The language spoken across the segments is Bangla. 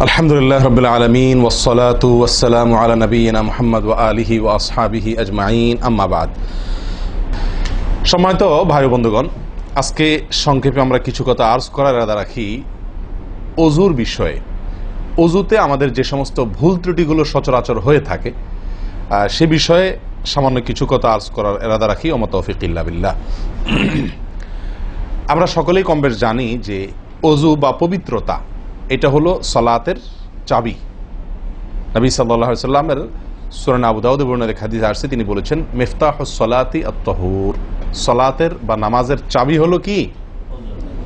আলহামদুলিল্লাহ রাব্বিল আলামিন ওয়াসসালাতু ওয়াসসালামু আলা নাবিয়িনা মুহাম্মদ ওয়া আলিহি ওয়া আসহাবিহি আজমাইন, আম্মা বাদ। সম্মানিত ভাই বন্ধুগণ, আজকে সংক্ষেপে আমরা কিছু কথা আর্জ করার ইরাদা রাখি ওযুর বিষয়ে। ওযুতে আমাদের যে সমস্ত ভুল ত্রুটিগুলো সচরাচর হয়ে থাকে সে বিষয়ে সামান্য কিছু কথা আর্জ করার ইরাদা রাখি। ওয়া মা তাওফীক ইল্লা বিল্লাহ। আমরা সকলেই কমবেশ জানি যে ওযু বা পবিত্রতা এটা হলো সালাতের চাবি। নবী সাল্লাল্লাহু আলাইহি সাল্লামের সূরা আবু দাউদে বর্ণিত হাদিসে আসছে, তিনি বলেছেন মিফতাহুস সালাতি আত-তাহুর, সালাতের বা নামাজের চাবি হলো কি?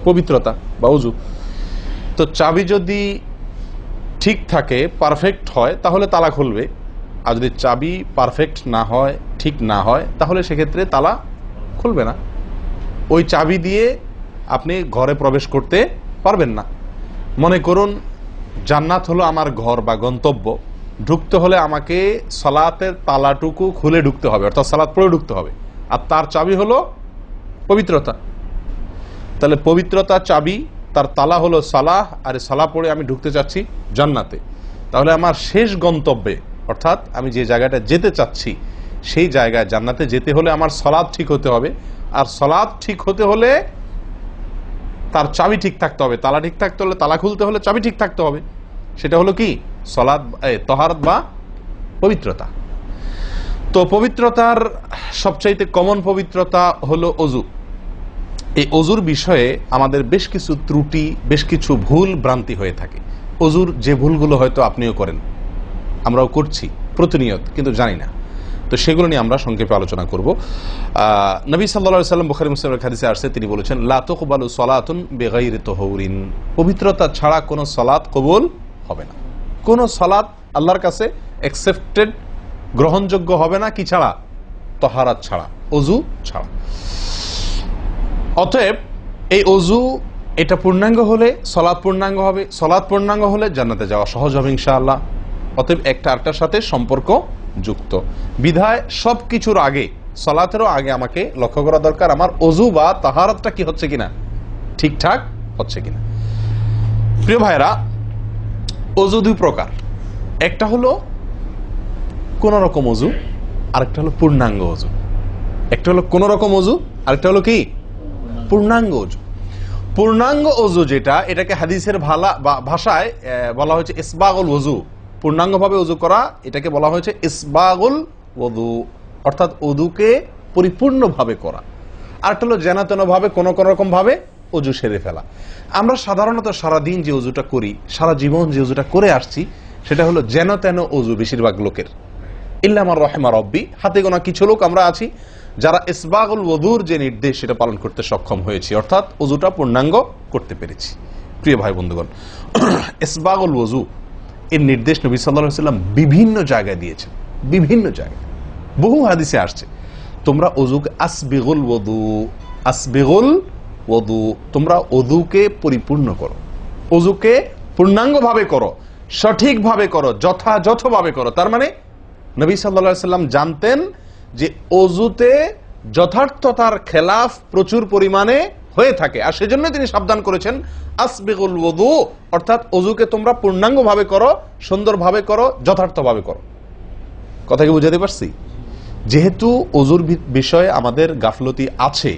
পবিত্রতা বা ওযু। তো চাবি যদি ঠিক থাকে, পারফেক্ট হয়, তাহলে তালা খুলবে। আর যদি চাবি পারফেক্ট না হয়, ঠিক না হয়, তাহলে সেক্ষেত্রে তালা খুলবে না। ওই চাবি দিয়ে আপনি ঘরে প্রবেশ করতে পারবেন না। মনে করুন জান্নাত হলো আমার ঘর বা গন্তব্য, ঢুকতে হলে আমাকে সালাতের তালাটুকু খুলে ঢুকতে হবে, অর্থাৎ সালাত পড়ে ঢুকতে হবে, আর তার চাবি হলো পবিত্রতা। তাহলে পবিত্রতা চাবি, তার তালা হলো সালাহ, আর সালাহ পড়ে আমি ঢুকতে চাচ্ছি জান্নাতে। তাহলে আমার শেষ গন্তব্যে, অর্থাৎ আমি যে জায়গাটা যেতে চাচ্ছি সেই জায়গায় জান্নাতে যেতে হলে আমার সালাত ঠিক হতে হবে, আর সালাত ঠিক হতে হলে তার চাবি ঠিক থাকতে হবে। তালা ঠিক থাকতে হলে, তালা খুলতে হলে চাবি ঠিক থাকতে হবে। সেটা হলো কি? সালাত, তাহারাত বা পবিত্রতা। তো পবিত্রতার সবচাইতে কমন পবিত্রতা হলো ওযু। এই ওযুর বিষয়ে আমাদের বেশ কিছু ত্রুটি, বেশ কিছু ভুল ভ্রান্তি হয়ে থাকে। ওযুর যে ভুলগুলো হয়তো আপনিও করেন, আমরাও করছি প্রতিনিয়ত, কিন্তু জানি না। তো সেগুলো নিয়ে আমরা সংক্ষেপে আলোচনা করব। নবী সাল্লাল্লাহু আলাইহি সাল্লাম বুখারী মুসলিমের হাদিসে আসছে, তিনি বলেছেন লা তুকবালু সালাতুন বিগাইরি তাহুরিন, পবিত্রতা ছাড়া কোনো সালাত কবুল হবে না। কোন সালাত আল্লাহর কাছে অ্যাকসেপ্টেড, গ্রহণযোগ্য হবে না। কি ছাড়া? তাহারাত ছাড়া, ওযু ছাড়া। অতএব এই ওযু এটা পূর্ণাঙ্গ হলে সালাত পূর্ণাঙ্গ হবে, সালাত পূর্ণাঙ্গ হলে জান্নাতে যাওয়া সহজ হবে ইনশাআল্লাহ। অতএব একটা আরেকটার সাথে সম্পর্ক যুক্ত বিধায় সবকিছুর আগে, সালাতেরও আগে আমাকে লক্ষ্য করা দরকার আমার ওযু বা তাহারাতটা কি হচ্ছে কিনা, ঠিকঠাক হচ্ছে কিনা। প্রিয় ভাইরা, ওযু দুই প্রকার। একটা হলো কোন রকম ওযু, আরেকটা হলো পূর্ণাঙ্গ ওযু। একটা হলো কোন রকম ওযু, আরেকটা হলো কি? পূর্ণাঙ্গ ওযু। পূর্ণাঙ্গ ওযু যেটা, এটাকে হাদিসের ভাষায় বলা হয়েছে ইসবাগুল ওযু। পূর্ণাঙ্গভাবে ওযু করা, এটাকে বলা হয়েছে ইসবাগুল ওযু, অর্থাৎ ওযুকে পরিপূর্ণভাবে করা। আরেকটা হলো যেন তেন ভাবে, কোন কোন রকম ভাবে ওযু সেরে ফেলা। আমরা সাধারণত সারাদিন যে ওযুটা করি, সারা জীবন যে ওযুটা করে আসছি, সেটা হলো যেন তেন ওযু বেশিরভাগ লোকের। ইল্লা মান রাহিমা রব্বি, হাতে গোনা কিছু লোক আমরা আছি যারা ইসবাগুল ওযুর যে নির্দেশ সেটা পালন করতে সক্ষম হয়েছি, অর্থাৎ ওযুটা পূর্ণাঙ্গ করতে পেরেছি। প্রিয় ভাই বন্ধুগণ, ইসবাগুল ওযু এর নির্দেশ নবী সাল্লাল্লাহু আলাইহি ওয়াসাল্লাম বিভিন্ন জায়গায় দিয়েছেন, বিভিন্ন জায়গায় বহু হাদিসে আসছে। তোমরা ওযুকে আসবিগুল ওযু, আসবিগুল ওযু, তোমরা ওযুকে পরিপূর্ণ করো, ওযুকে পূর্ণাঙ্গভাবে করো, সঠিকভাবে করো, যথাযথভাবে করো। তার মানে নবী সাল্লাল্লাহু আলাইহি ওয়াসাল্লাম জানতেন যে ওযুতে যথার্থতার খেলাফ প্রচুর পরিমাণে হয়ে থাকে, আর সেজন্য তিনি সাবধান করেছেন আসবিগুল ওযু, অর্থাৎ ওযুকে তোমরা পূর্ণাঙ্গভাবে করো, সুন্দরভাবে করো, যথার্থভাবে করো। কথা কি বুঝাতে পারছি? যেহেতু ওযুর বিষয়ে আমাদের গাফলতি আছে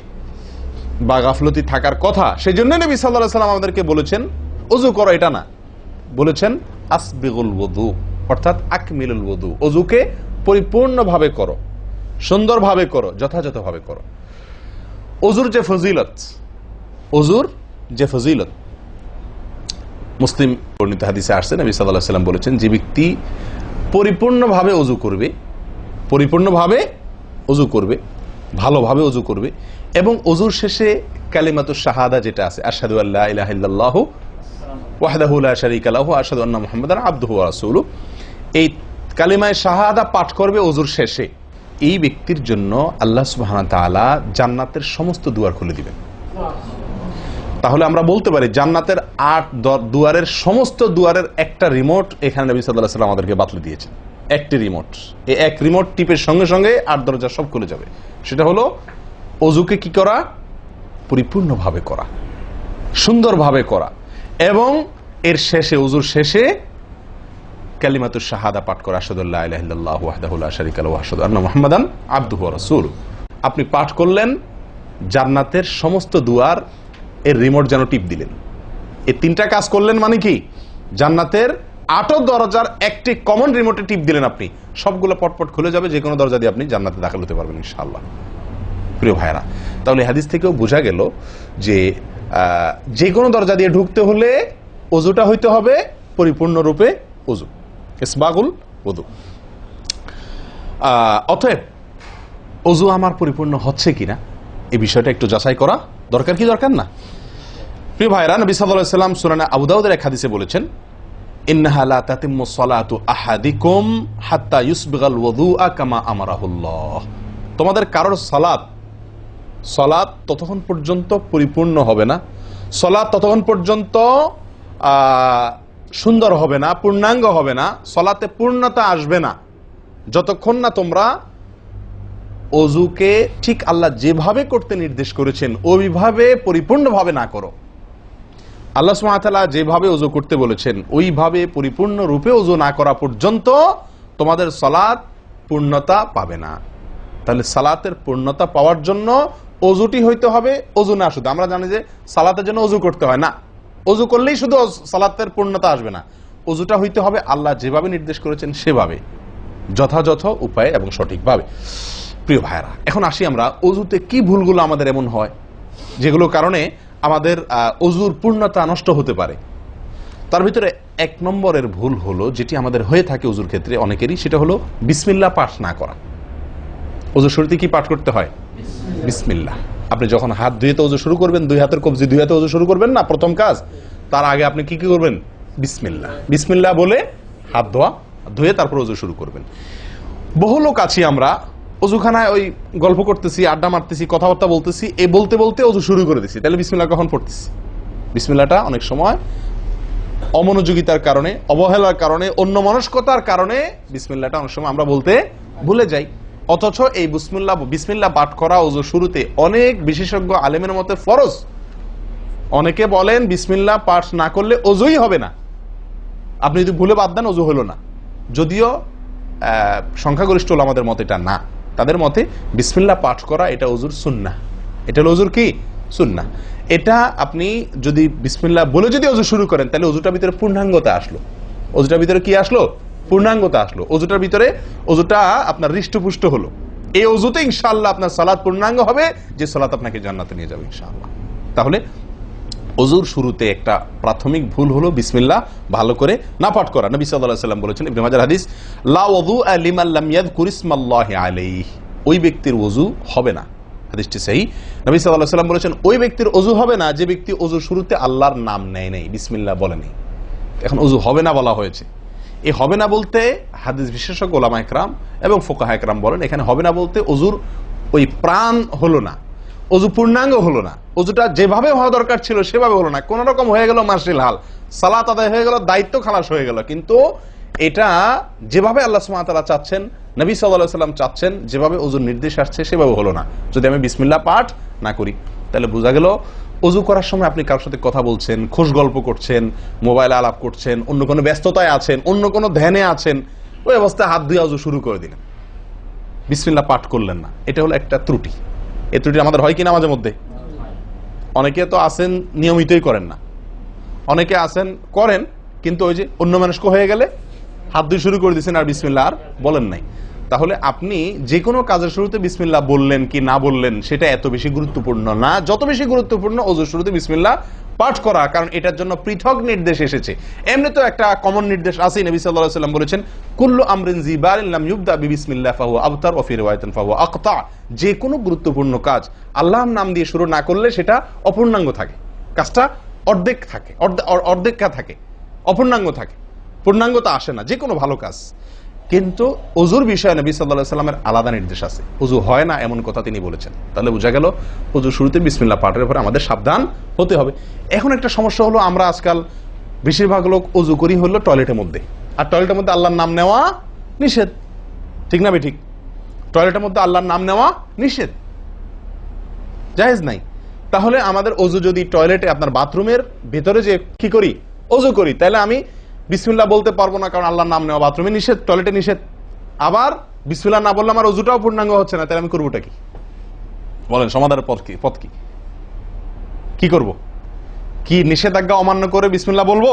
বা গাফলতি থাকার কথা, সেজন্য নবী সাল্লাল্লাহু আলাইহি ওয়াসাল্লাম আমাদেরকে বলেছেন ওযু করো, এটা না, বলেছেন আসবিগুল ওযু, অর্থাৎ আকমিলুল ওযু, ওযুকে পরিপূর্ণভাবে করো, সুন্দরভাবে করো, যথাযথভাবে করো। ওযুর যে ফজিলত, ওযুর যে ফজিলত মুসলিম বর্ণিত হাদিসে আসছে, নবী সাল্লাল্লাহু আলাইহি ওয়াসাল্লাম বলেছেন যে ব্যক্তি পরিপূর্ণভাবে ওযু করবে, পরিপূর্ণভাবে ওযু করবে, ভালোভাবে ওযু করবে, এবং ওযুর শেষে কালিমাতুশ শাহাদা যেটা আছে, আশহাদু আল্লা ইলাহা ইল্লাল্লাহু ওয়াহদাহু লা শারীকা লাহু ওয়া আশহাদু আন্না মুহাম্মাদান আবদুহু ওয়া রাসূলুহু, এই কালিমায়ে শাহাদা পাঠ করবে ওযুর শেষে, এই ব্যক্তির জন্য আল্লাহ সুবহানাহু ওয়া তাআলা জান্নাতের সমস্ত দুয়ার খুলে দিবেন। তাহলে আমরা বলতে পারি জান্নাতের 8 দুয়ারের সমস্ত দুয়ারের একটা রিমোট এখানে নবী সাল্লাল্লাহু আলাইহি ওয়াসাল্লাম আমাদেরকে বাতলে দিয়েছেন। একটি রিমোট, এই এক রিমোট টিপের সঙ্গে সঙ্গে 8 দরজা সব খুলে যাবে। সেটা হলো ওযুকে কি করা? পরিপূর্ণভাবে করা, সুন্দরভাবে করা, এবং এর শেষে, ওযুর শেষে কালিমাতুশ শাহাদা পাঠ করা, আশহাদু আল্লা ইলাহা ইল্লাল্লাহু ওয়াহদাহু লা শারীকা লাহু ওয়া আশহাদু আন্না মুহাম্মাদান আবদুহু ওয়া রাসূলুহু। আপনি পাঠ করলেন, জান্নাতের সমস্ত দুয়ার এর রিমোট যেন টিপ দিলেন। এই তিনটা কাজ করলেন মানে কি, জান্নাতের 8 দরজার একটি কমন রিমোটে টিপ দিলেন, আপনি সবগুলো পটপট খুলে যাবে, যে কোনো দরজা দিয়ে আপনি জান্নাতে দাখিল হতে পারবেন ইনশাআল্লাহ। প্রিয় ভাইরা, তাহলে হাদিস থেকেও বোঝা গেল যে যে কোনো দরজা দিয়ে ঢুকতে হলে ওযুটা হইতে হবে পরিপূর্ণরূপে ওযু, ইসবাগুল ওযু। অতএব ওযু আমার পরিপূর্ণ হচ্ছে কিনা এই বিষয়টা একটু যাচাই করা দরকার, কি দরকার না? প্রিয় ভাইরা, নবী সাল্লাল্লাহু আলাইহি ওয়াসাল্লাম সূরা আবু দাউদের এক হাদিসে বলেছেন, ইন্নাহা লা তাতিম্মু সলাতু আহাদিকুম হাত্তা ইউসবিগাল ওযুআ কামা আমারাহুল্লাহ। তোমাদের কারোর সালাত ততক্ষণ পর্যন্ত পরিপূর্ণ হবে না, সালাত ততক্ষণ পর্যন্ত সুন্দর হবে না, পূর্ণাঙ্গ হবে না, সালাতে পূর্ণতা আসবে না, যতক্ষণ না তোমরা ওযুকে ঠিক আল্লাহ যেভাবে করতে নির্দেশ করেছেন ওইভাবে পরিপূর্ণভাবে না করো। আল্লাহ সুবহানাহু ওয়া তাআলা যেভাবে ওযু করতে বলেছেন ওইভাবে পরিপূর্ণ রূপে ওযু না করা পর্যন্ত তোমাদের সালাত পূর্ণতা পাবে না। তাহলে সালাতের পূর্ণতা পাওয়ার জন্য ওযুটি হইতে হবে, ওযু না শুধু। আমরা জানি যে সালাতের জন্য ওযু করতে হয় না, ওযু করলেই শুধু সালাতের পূর্ণতা আসবে না, ওযুটা হইতে হবে আল্লাহ যেভাবে নির্দেশ করেছেন সেভাবে, যথাযথ উপায়ে এবং সঠিকভাবে। প্রিয় ভাইরা, এখন আসি আমরা ওযুতে কি ভুলগুলো আমাদের এমন হয় যেগুলো কারণে আমাদের ওযুর পূর্ণতা নষ্ট হতে পারে। তার ভিতরে 1 নম্বরের ভুল হলো, যেটি আমাদের হয়ে থাকে ওযুর ক্ষেত্রে অনেকেরই, সেটা হলো বিসমিল্লাহ পাঠ না করা। ওযুর শুরুতে কি পাঠ করতে হয়? বিসমিল্লাহ। আপনি যখন হাত ধুয়ে তো ওযু শুরু করবেন, 2 হাতের কবজি 2 হাতে ওযু শুরু করবেন না, প্রথম কাজ। তার আগে আপনি কি করবেন? বিসমিল্লাহ। বিসমিল্লাহ বলে হাত ধুয়ে তারপর ওযু শুরু করবেন। বহু লোক আছি আমরা ওযুখানায় ওই গল্প করতেছি, আড্ডা মারতেছি, কথাবার্তা বলতেছি, এই বলতে বলতে ওযু শুরু করে দিছি। তাহলে বিসমিল্লাহ কখন পড়তেছি? বিসমিল্লাহটা অনেক সময় অমনোযোগিতার কারণে, অবহেলার কারণে, অন্যমনস্কতার কারণে বিসমিল্লাহটা অনেক সময় আমরা বলতে ভুলে যাই। অথচ এই বিসমিল্লাহ পাঠ করা ওযু শুরুতে অনেক বিশেষজ্ঞ আলেমের মতে ফরজ। অনেকে বলেন বিসমিল্লাহ পাঠ না করলে ওযুই হবে না, আপনি যদি ভুলে বাদ দেন ওযু হলো না। যদিও সংখ্যাগরিষ্ঠ ওলামাদের মতে এটা না, তাদের মতে বিসমিল্লাহ পাঠ করা এটা ওযুর সুন্নাহ। এটা হলো ওযুর কি? সুন্নাহ। এটা আপনি যদি বিসমিল্লাহ বলে যদি ওযু শুরু করেন তাহলে ওযুটার ভিতরে পূর্ণাঙ্গতা আসলো। ওযুটার ভিতরে কি আসলো? পূর্ণাঙ্গতা আসলো। ওযুটার ভিতরে ওযুটা আপনার হৃষ্টপুষ্ট হলো। এই ওযুতে ইনশাআল্লাহ আপনার সালাত পূর্ণাঙ্গ হবে, যে সালাত আপনাকে জান্নাতে নিয়ে যাবে ইনশাআল্লাহ। তাহলে ওযুর শুরুতে একটা প্রাথমিক ভুল হলো বিসমিল্লাহ ভালো করে না পাঠ করা। নবী সাল্লাল্লাহু আলাইহি ওয়াসাল্লাম বলেছেন, ইবনে মাজাহ হাদিস, লা ওযুআ লিমান লাম ইয়াযকুর ইসমাল্লাহি আলাইহি। ওই ব্যক্তির ওযু হবে না, হাদিসটি সহিহ। নবী সাল্লাল্লাহু আলাইহি ওয়াসাল্লাম বলেছেন, ওই ব্যক্তির ওযু হবে না যে ব্যক্তি ওযুর শুরুতে আল্লাহর নাম নেয় নাই, বিসমিল্লাহ বলে নাই। এখন ওযু হবে না বলা হয়েছে। এই হবে না বলতে হাদিস বিশেষজ্ঞ ওলামা ইকরাম এবং ফুকাহা ইকরাম বলেন, এখানে হবে না বলতে ওযুর ওই প্রাণ হলো না, ওযু পূর্ণাঙ্গ হলো না, ওযুটা যেভাবে হওয়া দরকার ছিল সেভাবে হলো না। কোন রকম হয়ে গেল মার্শাল হাল, সালাত আদায় হয়ে গেল, দায়িত্ব খালাস হয়ে গেল, কিন্তু এটা যেভাবে আল্লাহ সুবহানাহু ওয়া তাআলা চাচ্ছেন, নবী সাল্লাল্লাহু আলাইহি ওয়াসাল্লাম চাচ্ছেন, যেভাবে ওযুর নির্দেশ আসছে সেভাবে হলো না। যদি আমি বিসমিল্লাহ পাঠ না করি, তাহলে বোঝা গেল ওযু করার সময় আপনি কারোর সাথে কথা বলছেন, খোশ গল্প করছেন, মোবাইলে আলাপ করছেন, অন্য কোনো ব্যস্ততায় আছেন, অন্য কোনো ধ্যানে আছেন, ওই অবস্থায় হাত ধুয়ে ওযু শুরু করে দিলেন, বিসমিল্লাহ পাঠ করলেন না। এটা হলো একটা ত্রুটি। এই ত্রুটি আমাদের হয় কিনা মাঝে মধ্যে? অনেকে তো আছেন নিয়মিতই করেন না, অনেকে আছেন করেন কিন্তু ওই যে অন্য মানুষ হয়ে গেলে হাত ধুয়ে শুরু করে দিয়েছেন আর বিসমিল্লাহ আর বলেন নাই। তাহলে আপনি যে কোনো কাজের শুরুতে বিসমিল্লাহ বললেন কি না বললেন সেটা এত বেশি গুরুত্বপূর্ণ না, যত বেশি গুরুত্বপূর্ণ ওযুর শুরুতে বিসমিল্লাহ পাঠ করা, কারণ এটার জন্য পৃথক নির্দেশ এসেছে। এমনি তো একটা কমন নির্দেশ আছে, নবী সাল্লাল্লাহু আলাইহি ওয়াসাল্লাম বলেছেন, কুল্লু আমরিন জিবারিন লাম ইউবদা বিবিসমিল্লাহ ফাহুয়া আবতার ওয়া ফি রিওয়ায়াতিন ফাহুয়া আকতা। যে কোনো গুরুত্বপূর্ণ কাজ আল্লাহর নাম দিয়ে শুরু না করলে সেটা অপূর্ণাঙ্গ থাকে, কাজটা অর্ধেক থাকে, অর্ধেকা থাকে, অপূর্ণাঙ্গ থাকে, পূর্ণাঙ্গতা আসে না যে কোনো ভালো কাজ। কিন্তু ওযুর বিষয়ে নবী সাল্লাল্লাহু আলাইহি ওয়াসাল্লামের আলাদা নির্দেশ আছে, ওযু হয় না এমন কথা তিনি বলেছেন। তাহলে বোঝা গেল ওযুর শুরুতে বিসমিল্লাহ পাঠের উপরে আমাদের সাবধান হতে হবে। এখন একটা সমস্যা হলো, আমরা আজকাল বেশিরভাগ লোক ওযু করি হলো টয়লেটের মধ্যে, আর টয়লেটের মধ্যে আল্লাহর নাম নেওয়া নিষেধ, ঠিক না ঠিক? টয়লেটের মধ্যে আল্লাহর নাম নেওয়া নিষেধ, জায়েজ নাই। তাহলে আমাদের ওযু যদি টয়লেটে আপনার বাথরুমের ভেতরে যে কি করি ওযু করি, তাহলে আমি বিসমিল্লাহ বলতে পারবো না, কারণ আল্লাহর নাম নেওয়া বাথরুমে নিষেধ, টয়লেটে নিষেধ। আবার বিসমিল্লাহ না বললে আমার ওযুটাও পূর্ণাঙ্গ হচ্ছে না, তাহলে আমি করবোটা কি? বলেন, সমাধানের পথ কি? কি করব? কি নিষেধাজ্ঞা অমান্য করে বিসমিল্লাহ বলবো,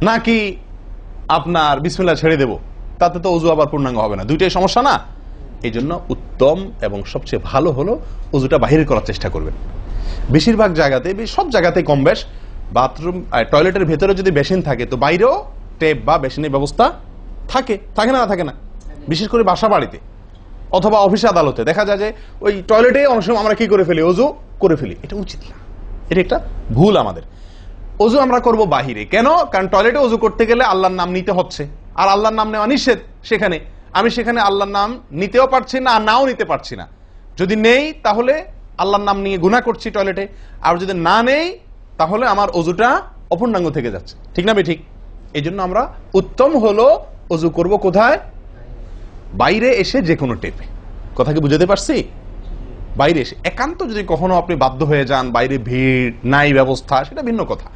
নাকি আপনার বিসমিল্লাহ ছেড়ে দেব? তাতে তো ওযু আবার পূর্ণাঙ্গ হবে না, দুইটাই সমস্যা না? এই জন্য উত্তম এবং সবচেয়ে ভালো হলো ওযুটা বাহিরে করার চেষ্টা করবেন। বেশিরভাগ জায়গাতে, সব জায়গাতে কম বেশ, বাথরুম টয়লেটের ভেতরে যদি বেসিন থাকে তো বাইরেও টেপ বা বেসিনের ব্যবস্থা থাকে না? থাকে না? বিশেষ করে বাসা বাড়িতে অথবা অফিস আদালতে দেখা যায় যে ওই টয়লেটে অনেক সময় আমরা কি করে ফেলি, ওযু করে ফেলি। এটা উচিত না, এটা একটা ভুল আমাদের। ওযু আমরা করব বাহিরে। কেন? কারণ টয়লেটে ওযু করতে গেলে আল্লাহর নাম নিতে হচ্ছে, আর আল্লাহর নাম নেওয়া নিষেধ। আমি সেখানে আল্লাহর নাম নিতেও পারছি না, আর নাও নিতে পারছি না। যদি নেই তাহলে আল্লাহর নাম নিয়ে গুনাহ করছি টয়লেটে, আর যদি না নেই তাহলে আমার ওযুটা অপূর্ণাঙ্গ থেকে যাচ্ছে। ঠিক না ঠিক? এই জন্য আমরা উত্তম হলো ওযু করব কোথায়? বাইরে এসে যে কোনো টেপে। কথা কি বুঝাতে পারছি? বাইরে এসে একান্ত যদি কখনো আপনি বাধ্য হয়ে যান, বাইরে ভিড় নাই, ব্যবস্থা, সেটা ভিন্ন কথা।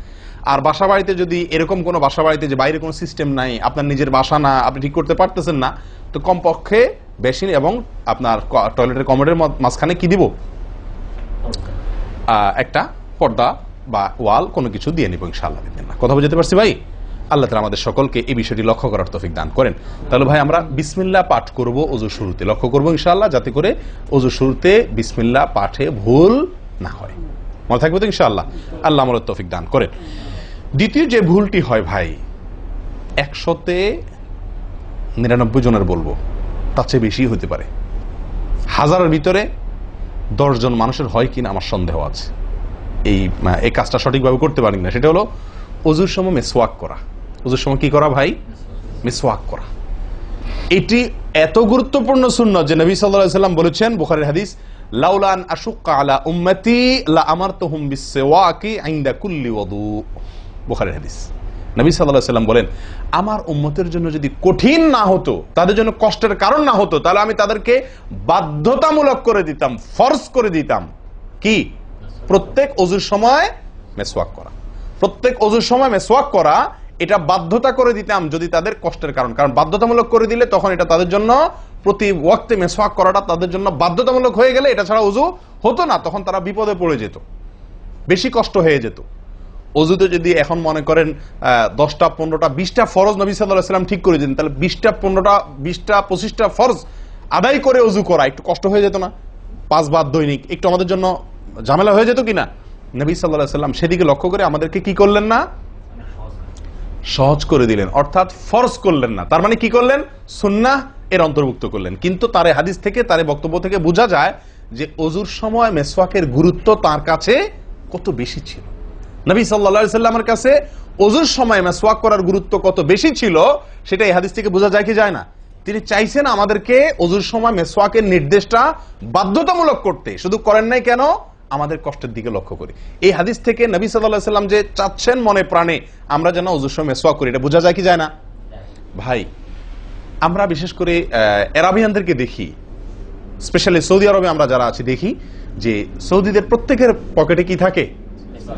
আর বাসা বাড়িতে যদি এরকম কোনো বাসা বাড়িতে যে বাইরে কোনো সিস্টেম নাই, আপনার নিজের বাসা না, আপনি ঠিক করতে পারতেছেন না, তো কমপক্ষে বেসিন এবং আপনার টয়লেটের কমোডের মাঝখানে কি দিব? একটা পর্দা বা ওয়াল কোনো কিছু দিয়ে নিব ইনশাআল্লাহ। কথা বুঝতে পারছি ভাই? আল্লাহ তাআলা আমাদের সকলকে এই বিষয়টি লক্ষ্য করার তৌফিক দান করেন। তাহলে ভাই আমরা বিসমিল্লাহ পাঠ করব ওযু শুরুতে, লক্ষ্য করব ইনশাআল্লাহ যাতে করে ওযু শুরুতে বিসমিল্লাহ পাঠে ভুল না হয়। মনে থাকবে তো ইনশাআল্লাহ? আল্লাহ আমাদের তৌফিক দান করেন। দ্বিতীয় যে ভুলটি হয় ভাই, 100-99 জনের বলবো, তার চেয়ে বেশি হতে পারে, হাজারের ভিতরে 10 জন মানুষের হয় কিনা আমার সন্দেহ আছে এই কাজটা সঠিকভাবে করতে পারি না। সেটা হলো ওযুর সময় মিসওয়াক করা। ওযুর সময় কি করা ভাই? মিসওয়াক করা। এটি এত গুরুত্বপূর্ণ সুন্নাত যে নবী সাল্লাল্লাহু আলাইহি ওয়াসাল্লাম বলেছেন, বুখারীর হাদিস, লাউলা আন আশুক্কা আলা উম্মতি লা আমারতুহুম বিসওয়াকি ইনদা কুল্লি ওযু। বুখারীর হাদিস। নবী সাল্লাল্লাহু আলাইহি ওয়াসাল্লাম বলেন, আমার উম্মতের জন্য যদি কঠিন না হতো, তাদের জন্য কষ্টের কারণ না হতো, তাহলে আমি তাদেরকে বাধ্যতামূলক করে দিতাম, ফরজ করে দিতাম কি? প্রত্যেক ওযুর সময় মিসওয়াক করা। প্রত্যেক ওযুর সময় মিসওয়াক করা, এটা বাধ্যতা করে দিতাম যদি তাদের কষ্টের কারণ বাধ্যতামূলক করে দিলে তখন এটা তাদের জন্য, প্রতি ওয়াক্তে মিসওয়াক করাটা তাদের জন্য বাধ্যতামূলক হয়ে গেলে এটা ছাড়া ওযু হতো না, তখন তারা বিপদে পড়ে যেত, বেশি কষ্ট হয়ে যেত। ওযুতে যদি এখন মনে করেন 10টা 15টা 20টা ফরজ নবী সাল্লাল্লাহু আলাইহি ওয়াসাল্লাম ঠিক করে দিন, তাহলে 20টা 15টা 20টা 25টা ফরজ আদায় করে ওযু করা একটু কষ্ট হয়ে যেত না? 5 বার দৈনিক একটু আমাদের জন্য ঝামেলা হয়ে যেত কিনা? নবী সাল্লাল্লাহু আলাইহি ওয়াসাল্লাম সেদিকে লক্ষ্য করে আমাদেরকে কি করলেন না? সহজ করে দিলেন, অর্থাৎ ফরজ করলেন না। তার মানে কি করলেন? সুন্নাহ এর অন্তর্ভুক্ত করলেন। কিন্তু তার হাদিস থেকে, তার বক্তব্য থেকে বোঝা যায় যে ওযুর সময় মিসওয়াকের গুরুত্ব তার কাছে কত বেশি ছিল। নবী সাল্লাল্লাহু আলাইহি ওয়াসাল্লামের কাছে ওযুর সময় মিসওয়াক করার গুরুত্ব কত বেশি ছিল সেটা এই হাদিস থেকে বোঝা যায় কি যায় না? তিনি চাইছেন আমাদেরকে ওযুর সময় মিসওয়াকের নির্দেশটা বাধ্যতামূলক করতে। শুধু করেন নাই কেন? আমাদের কষ্টের দিকে লক্ষ্য করি। এই হাদিস থেকে নবী সাল্লাল্লাহু আলাইহি ওয়াসাল্লাম যে চাচ্ছেন মনে প্রাণে আমরা যেন ওযুর সময় মিসওয়াক করি, এটা বোঝা যায় কি যায় না? ভাই, আমরা বিশেষ করে আরবিয়ানদেরকে দেখি, স্পেশালি সৌদি আরবে আমরা যারা আছি দেখি যে সৌদিদের প্রত্যেকের পকেটে কি থাকে?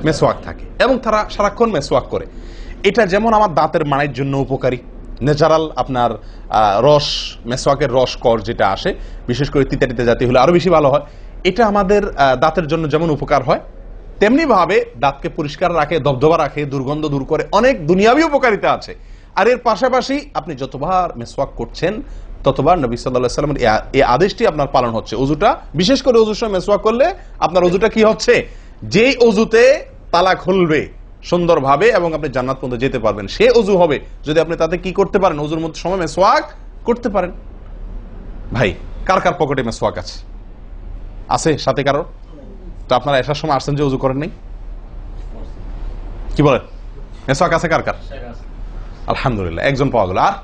মিসওয়াক থাকে, এবং তারা সারাক্ষণ মিসওয়াক করে। এটা যেমন আমার দাঁতের মাড়ির জন্য উপকারী, ন্যাচারাল আপনার রস, মিসওয়াকের রস কর যেটা আসে, বিশেষ করে তিতাটিতে জাতীয় হলে আরো বেশি ভালো হয়। এটা আমাদের দাঁতের জন্য যেমন উপকার হয়, তেমনি ভাবে দাঁতকে পরিষ্কার রাখে, দবদবা রাখে, দুর্গন্ধ দূর করে, অনেক দুনিয়াবী উপকারিতা আছে। আর এর পাশাপাশি আপনি যতবার মিসওয়াক করছেন ততবার নবী সাল্লাল্লাহু আলাইহি ওয়াসাল্লামের এই আদেশটি আপনার পালন হচ্ছে। ওযুটা, বিশেষ করে ওযুর সময় মিসওয়াক করলে আপনার ওযুটা কি হচ্ছে? যেই ওযুতে তালা খুলবে সুন্দরভাবে এবং আপনি জান্নাত পর্যন্ত যেতে পারবেন, সে ওযু হবে যদি আপনি তাতে কি করতে পারেন? ওযুর মধ্যে সময় মিসওয়াক করতে পারেন। ভাই, কার কার পকেটে মিসওয়াক আছে? আছে সাথে কারো? তো আপনারা আসার সময় আসছেন যে ওযু করেন নাই? কি বলেন? মিসওয়াক আছে কার কার? আলহামদুলিল্লাহ, একজন পাওয়া গেল। আর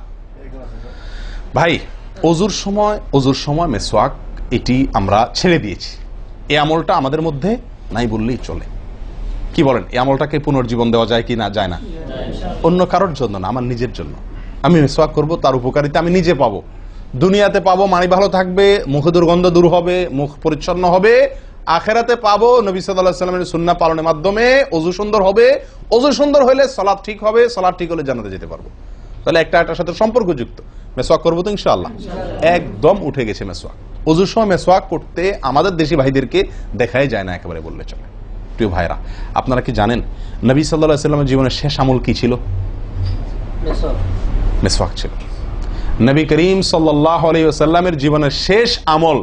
ভাই, ওযুর সময় মিসওয়াক এটি আমরা ছেড়ে দিয়েছি। এই আমলটা আমাদের মধ্যে নাই বললেই চলে। কি বলেন? এই আমলটাকে পুনর্জীবন দেওয়া যায় কি না? যায় না? অন্য কারোর জন্য না, আমার নিজের জন্য। আমি মিসওয়াক করব, তার উপকারিতা আমি নিজে পাবো, দুনিয়াতে পাবো, মানি ভালো থাকবে, মুখে দুর্গন্ধ দূর হবে, মুখ পরিচ্ছন্ন হবে, আখেরাতে পাবো নবী সাল্লাল্লাহু আলাইহি ওয়াসাল্লামের সুন্নাহ পালনের মাধ্যমে। ওযু সুন্দর হবে, ওযু সুন্দর হলে সালাত ঠিক হবে, সালাত ঠিক হলে জান্নাতে যেতে পারবো। তাহলে একটা একটার সাথে সম্পর্কযুক্ত। মেসওয়াক করবো তো ইনশাআল্লাহ? একদম উঠে গেছে মেসওয়াক। ওযুর সময় মেসওয়াক করতে আমাদের দেশি ভাইদেরকে দেখাই যায় না একেবারে বললে চলে। প্রিয় ভাইরা, আপনারা কি জানেন নবী সাল্লাল্লাহু আলাইহি ওয়াসাল্লামের জীবনের শেষ আমল কি ছিল? মেসওয়াক ছিল। নবী করিম সাল্লাল্লাহু আলাইহি ওয়াসাল্লামের জীবনের শেষ আমল,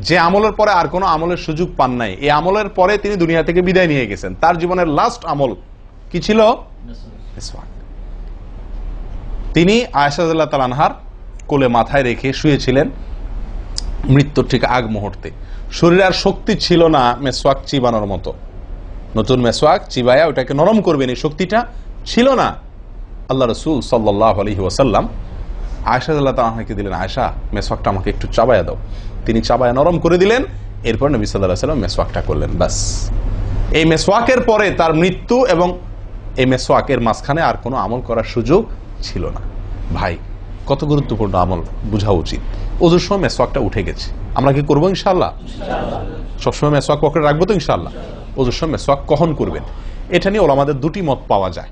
যে আমলের পরে আর কোনো আমলের সুযোগ পান নাই, এই আমলের পরে তিনি দুনিয়া থেকে বিদায় নিয়ে গেছেন। তার জীবনের লাস্ট আমল কি ছিল? মেসওয়াক। তিনি আয়েশা রাদিয়াল্লাহু তাআলা আনহার কোলে মাথায় রেখে শুয়েছিলেন মৃত্যুর ঠিক আগ মুহূর্তে। শরীরে আর শক্তি ছিল না মেসওয়াক চিবানোর মতো। নতুন মেসওয়াক চিবায়া ওটাকে নরম করবেন এই শক্তিটা ছিল না। আল্লাহ রাসূল সাল্লাল্লাহু আলাইহি ওয়াসাল্লাম আয়েশা রাদিয়াল্লাহু তাআলা আনহাকে দিলেন, আয়েশা মেসওয়াকটা আমাকে একটু চাবায়া দাও। তিনি চাবায়া নরম করে দিলেন। এরপর নবী সাল্লাল্লাহু আলাইহি ওয়াসাল্লাম মেসওয়াকটা করলেন। বাস, এই মেসওয়াকের পরে তার মৃত্যু এবং এই মেসওয়াকের মাঝখানে আর কোনো আমল করার সুযোগ ছিল না। ভাই, কত গুরুত্বপূর্ণ আমল বোঝা উচিত। ওযুর সময় মেসওয়াকটা উঠে গেছে, আমরা কি করবো ইনশাআল্লাহ? সবসময় মেসওয়াক পকেটে রাখবো তো ইনশাআল্লাহ? ওযুর সময় মেসওয়াক কখন করবেন এটা নিয়ে ওলামাদের দুটি মত পাওয়া যায়।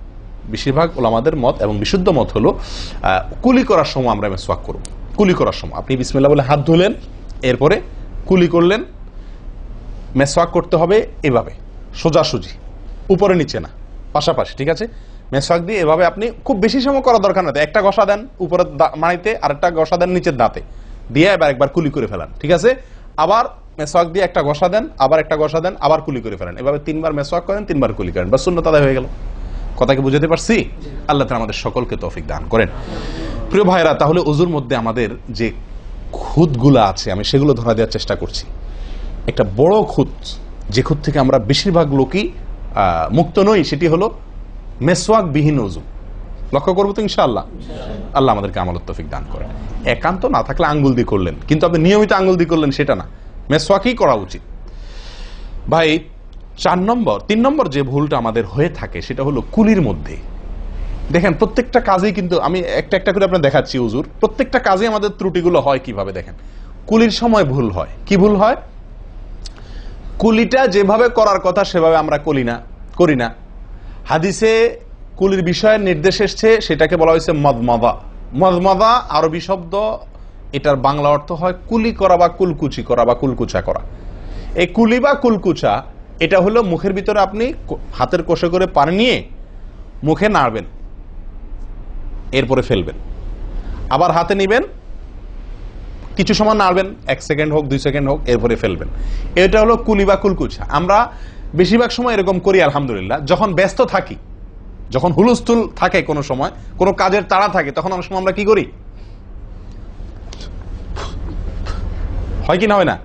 বেশিরভাগ ওলামাদের মত এবং বিশুদ্ধ মত হলো কুলি করার সময় আমরা মেসওয়াক করব। কুলি করার সময় আপনি বিসমিল্লাহ বলে হাত ধুলেন, এরপরে কুলি করলেন। মেসওয়াক করতে হবে এভাবে, সোজাসুজি, উপরে নিচে না, পাশাপাশি, ঠিক আছে? মেসওয়াক দিয়ে এভাবে আপনি খুব বেশি সময় করার দরকার না। একটা ঘষা দেন উপরের মাড়িতে, আরেকটা ঘষা দেন নিচের দাঁতে, দিয়ে এবার একবার কুলি করে ফেলান, ঠিক আছে? আবার মেসওয়াক দিয়ে একটা ঘষা দেন, আবার একটা ঘষা দেন, আবার কুলি করে ফেলেন। এভাবে 3 বার মেসওয়াক করেন, 3 বার কুলি করেন, বাস সুন্নাত আদায় হয়ে গেল। কথা কি বুঝাতে পারছি? আল্লাহ তাআলা আমাদের সকলকে তৌফিক দান করেন। প্রিয় ভাইরা, তাহলে ওযুর মধ্যে আমাদের যে খুঁতগুলো আছে আমি সেগুলো ধরা দেওয়ার চেষ্টা করছি। একটা বড় খুঁত, যে খুঁত থেকে আমরা বেশিরভাগ লোকই মুক্ত নই, সেটি হলো মেসওয়াক বিহীন ওযু। লক্ষ্য করবো তো ইনশাআল্লাহ? আল্লাহ আমাদেরকে আমলের তৌফিক দান করেন। একান্ত না থাকলে আঙ্গুল দিয়ে করলেন, কিন্তু আপনি নিয়মিত আঙ্গুল দিয়ে করলেন সেটা না, মেসওয়াকই করা উচিত। ভাই, 3 নম্বর যে ভুলটা আমাদের হয়ে থাকে সেটা হলো কুলির মধ্যে। দেখেন প্রত্যেকটা কাজেই কিন্তু আমি একটা একটা করে আপনার দেখাচ্ছি ওযুর, প্রত্যেকটা কাজে আমাদের ত্রুটিগুলো হয় কিভাবে দেখেন। কুলির সময় ভুল হয়। কি ভুল হয়? কুলিটা যেভাবে করার কথা সেভাবে আমরা করি না। হাদিসে কুলির বিষয়ে নির্দেশ এসছে, সেটাকে বলা হয়েছে মদমাদা। মদমাদা আরবি শব্দ, এটার বাংলা অর্থ হয় কুলি করা বা কুলকুচি করা বা কুলকুচা করা। এই কুলি বা কুলকুচা এটা হলো মুখের ভিতরে আপনি হাতের কোষে করে পানি নিয়ে মুখে নাড়বেন, এরপরে ফেলবেন, আবার হাতে নিবেন, কিছু সময় নাড়বেন, 1 সেকেন্ড হোক 2 সেকেন্ড হোক, এরপরে ফেলবেন। এটা হলো কুলি বা কুলকুচা। আমরা বেশিরভাগ সময় এরকম করি আলহামদুলিল্লাহ। যখন ব্যস্ত থাকি, যখন হুলস্থুল থাকে, কোনো সময় কোনো কাজের তাড়া থাকে, তখন অনেক সময় আমরা কি করি? হয় কি না হয় না?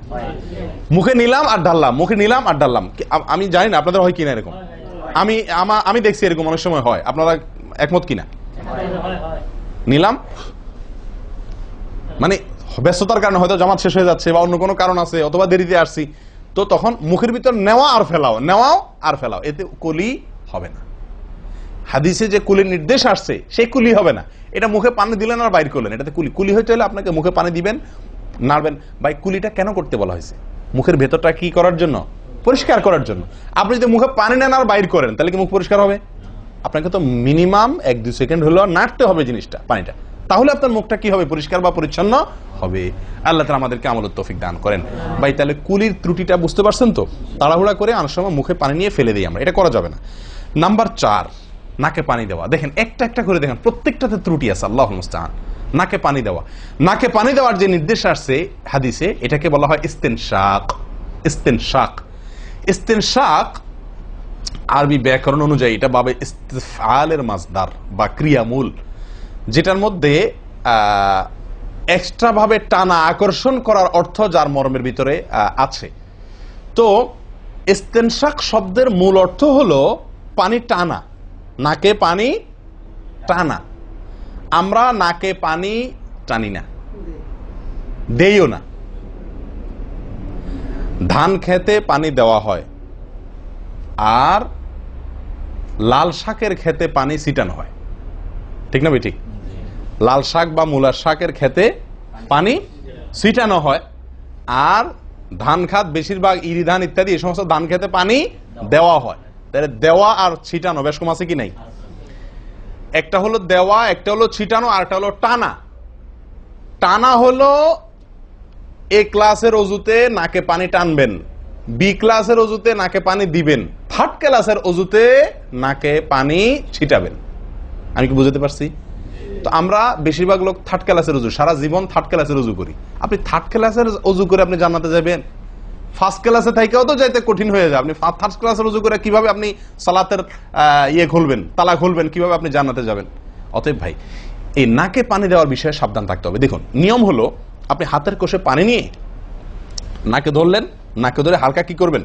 মুখে নিলাম আর ঢাললাম, মুখে নিলাম আর ঢাললাম। আমি জানি না আপনাদের হয় কিনা এরকম। আমি দেখছি এরকম অনেক সময় হয়। আপনারা একমত কিনা? নিলাম মানে ব্যস্ততার কারণে হয়তো জামাত শেষ হয়ে যাচ্ছে বা অন্য কোনো কারণ আছে, অথবা দেরিতে আসছি, তো তখন মুখের ভিতর নেওয়া আর ফেলাও, নেওয়াও আর ফেলাও, এতে কুলি হবে না। হাদিসে যে কুলির নির্দেশ আসছে সেই কুলি হবে না। এটা মুখে পানি দিলেন আর বাইর করলেন, এটাতে কুলি হইতে হলে আপনাকে মুখে পানি দিবেন, নাড়বেন। ভাই, কুলিটা কেন করতে বলা হয়েছে? মুখের ভেতরটা কি করার জন্য? পরিষ্কার করার জন্য। আপনি যদি মুখে পানি নেন আর বাইর করেন, তাহলে কি মুখ পরিষ্কার হবে? আপনাকে তো মিনিমাম 1-2 সেকেন্ড হলেও নাড়তে হবে জিনিসটা, পানিটা, তাহলে আপনার মুখটা কি হবে? পরিষ্কার বা পরিচ্ছন্ন হবে। আল্লাহ তাআলা আমাদেরকে আমলের তৌফিক দান করেন। ভাই, তাহলে কুলির ত্রুটিটা বুঝতে পারছেন তো? তাড়াহুড়া করে অনেক সময় মুখে পানি নিয়ে ফেলে দিই আমরা, এটা করা যাবে না। নাম্বার 4, নাকে পানি দেওয়া। দেখেন একটা একটা করে দেখেন, প্রত্যেকটাতে ত্রুটি আছে। আল্লাহুল মুস্তাআন। নাকে পানি দেওয়া, নাকে পানি দেওয়ার যে নির্দেশ আসছে হাদিসে, এটাকে বলা হয় ইস্তেনশাক। ইস্তেনশাক, ইস্তেনশাক আরবি ব্যাকরণ অনুযায়ী এটা বাবে ইস্তিফআলের মাসদার বা ক্রিয়ামূল, যেটার মধ্যে এক্সট্রা ভাবে টানা, আকর্ষণ করার অর্থ যার মর্মের ভিতরে আছে। তো ইস্তেনশাক শব্দের মূল অর্থ হলো পানি টানা, নাকে পানি টানা। আমরা নাকে পানি টানি না, দেইও না। ধান খেতে পানি দেওয়া হয়, আর লাল শাকের খেতে পানি ছিটানো হয়, ঠিক না? ঠিক। লাল শাক বা মূলার শাকের খেতে পানি ছিটানো হয়, আর ধান খাত বেশিরভাগ ইরি ধান ইত্যাদি এই সমস্ত ধান খেতে পানি দেওয়া হয়। তাহলে দেওয়া আর ছিটানো বেশ কম আছে কি নাই? একটা হলো দেওয়া, একটা হলো ছিটানো, আর একটা হলো টানা। টানা হলো এ ক্লাসের অজুতে নাকে পানি টানবেন, বি ক্লাসের অজুতে নাকে পানি দিবেন, থার্ড ক্লাসের অজুতে নাকে পানি ছিটাবেন। আমি কি বুঝতে পারছি? তো আমরা বেশিরভাগ লোক থার্ড ক্লাসের অজু, সারা জীবন থার্ড ক্লাসের অজু করি। আপনি থার্ড ক্লাসের অজু করে আপনি জান্নাতে যাবেন? ফার্স্ট ক্লাসে থাকেও তো যাইতে কঠিন হয়ে যায়। আপনি থার্ড ক্লাসের অজু করে কিভাবে আপনি সালাতের খুলবেন, তালা খুলবেন, কিভাবে আপনি জান্নাতে যাবেন? অতএব ভাই, এই নাকে পানি দেওয়ার বিষয়ে সাবধান থাকতে হবে। দেখুন, নিয়ম হলো আপনি হাতের কোষে পানি নিয়ে নাকে ধরলেন, নাকে ধরে হালকা কি করবেন?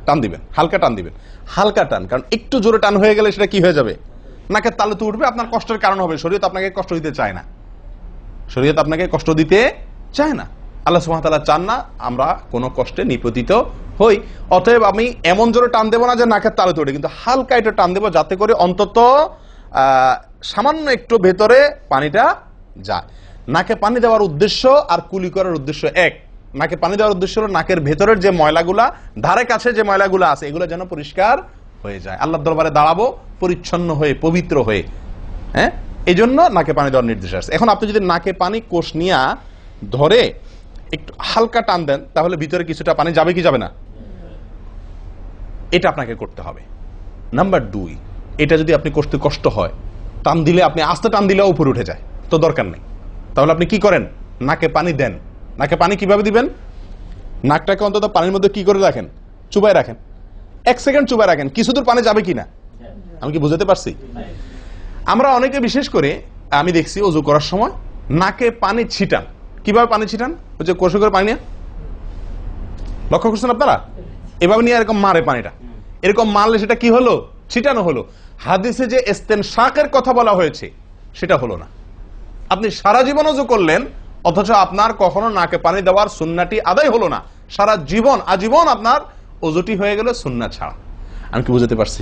টান দিবেন, হালকা টান দিবেন, হালকা টান। কারণ একটু জোরে টান হয়ে গেলে সেটা কি হয়ে যাবে? নাকের তালু তো উঠবে, আপনার কষ্টের কারণ হবে। শরীয়ত আপনাকে কষ্ট দিতে চায় না, শরীয়ত আপনাকে কষ্ট দিতে চায় না। আল্লাহ সুবহানাহু ওয়া তাআলা চান না আমরা কোনো কষ্টে নিপতিত হই। অতএব আমি এমন জোরে টান দেবো না যে নাকের তালু তোড়ে, কিন্তু হালকা একটু টান দেবো যাতে করে অন্তত সামান্য একটু ভেতরে পানিটা যায়। নাকে পানি দেওয়ার উদ্দেশ্য আর কুলি করার উদ্দেশ্য এক। নাকে পানি দেওয়ার উদ্দেশ্য হলো নাকের ভেতরের যে ময়লাগুলা, ধারে কাছে যে ময়লাগুলা আছে, এগুলো যেন পরিষ্কার হয়ে যায়। আল্লাহর দরবারে দাঁড়াবো পরিচ্ছন্ন হয়ে, পবিত্র হয়ে। হ্যাঁ, এই জন্য নাকে পানি দেওয়ার নির্দেশ আছে। এখন আপনি যদি নাকে পানি কোষ নিয়া ধরে একটু হালকা টান দেন, তাহলে ভিতরে কিছুটা পানি যাবে কি যাবে না? এটা আপনাকে করতে হবে। নাম্বার 2, এটা যদি আপনি করতে কষ্ট হয়, টান দিলে আপনি আস্তে টান দিলেও উপরে উঠে যায়, তো দরকার নেই। তাহলে আপনি কি করেন? নাকে পানি দেন। নাকে পানি কিভাবে দিবেন? নাকটাকে অন্তত পানির মধ্যে কি করে রাখেন? চুবাই রাখেন, 1 সেকেন্ড চুবাই রাখেন, কিছু দূর পানি যাবে কিনা। আমি কি বুঝাতে পারছি? আমরা অনেকে বিশেষ করে আমি দেখছি ওযু করার সময় নাকে পানি ছিটান। কিভাবে পানি ছিটান? ওই যে কষে করে পানি নিয়ে, লক্ষ্য করছেন আপনারা? এভাবে নিয়ে এরকম মারে পানিটা, এরকম মারলে সেটা কি হলো? ছিটানো হলো। হাদিসে যে ইস্তেনশাকের কথা বলা হয়েছে সেটা হলো না। আপনি সারা জীবন ওযু করলেন, অথচ আপনার কখনো নাকে পানি দেওয়ার সুন্নাহটি আদায় হলো না। সারা জীবন আজীবন আপনার ওযুটি হয়ে গেল সুন্নাহ ছাড়া। আমি কি বুঝাতে পারছি?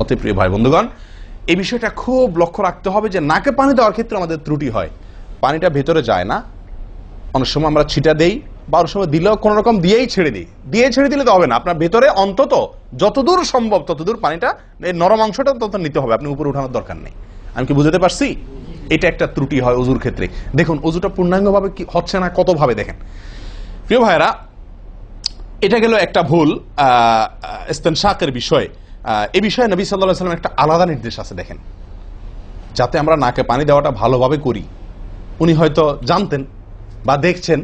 অতি প্রিয় ভাই বন্ধুগণ, এই বিষয়টা খুব লক্ষ্য রাখতে হবে যে নাকে পানি দেওয়ার ক্ষেত্রে আমাদের ত্রুটি হয়, পানিটা ভেতরে যায় না। অনেক সময় আমরা ছিটা দেই, বা অনেক সময় দিলেও কোন রকম দিয়েই ছেড়ে দিই। দিয়ে ছেড়ে দিলে তো হবে না, আপনার ভেতরে অন্তত যতদূর সম্ভব ততদূর পানিটা, এই নরম অংশটা তত নিতে হবে, আপনি উপরে উঠানোর দরকার নেই। আমি কি বুঝাতে পারছি? এটা একটা ত্রুটি হয় ওযুর ক্ষেত্রে। দেখুন ওযুটা পূর্ণাঙ্গভাবে কি হচ্ছে না, কত ভাবে দেখেন। প্রিয় ভাইরা, এটা গেল একটা ভুল ইস্তেনশাকের বিষয়। এই বিষয়ে নবী সাল্লাল্লাহু আলাইহি ওয়াসাল্লাম একটা আলাদা নির্দেশ আছে দেখেন, যাতে আমরা নাকে পানি দেওয়াটা ভালোভাবে করি। উনি হয়তো জানতেন বা দেখছেন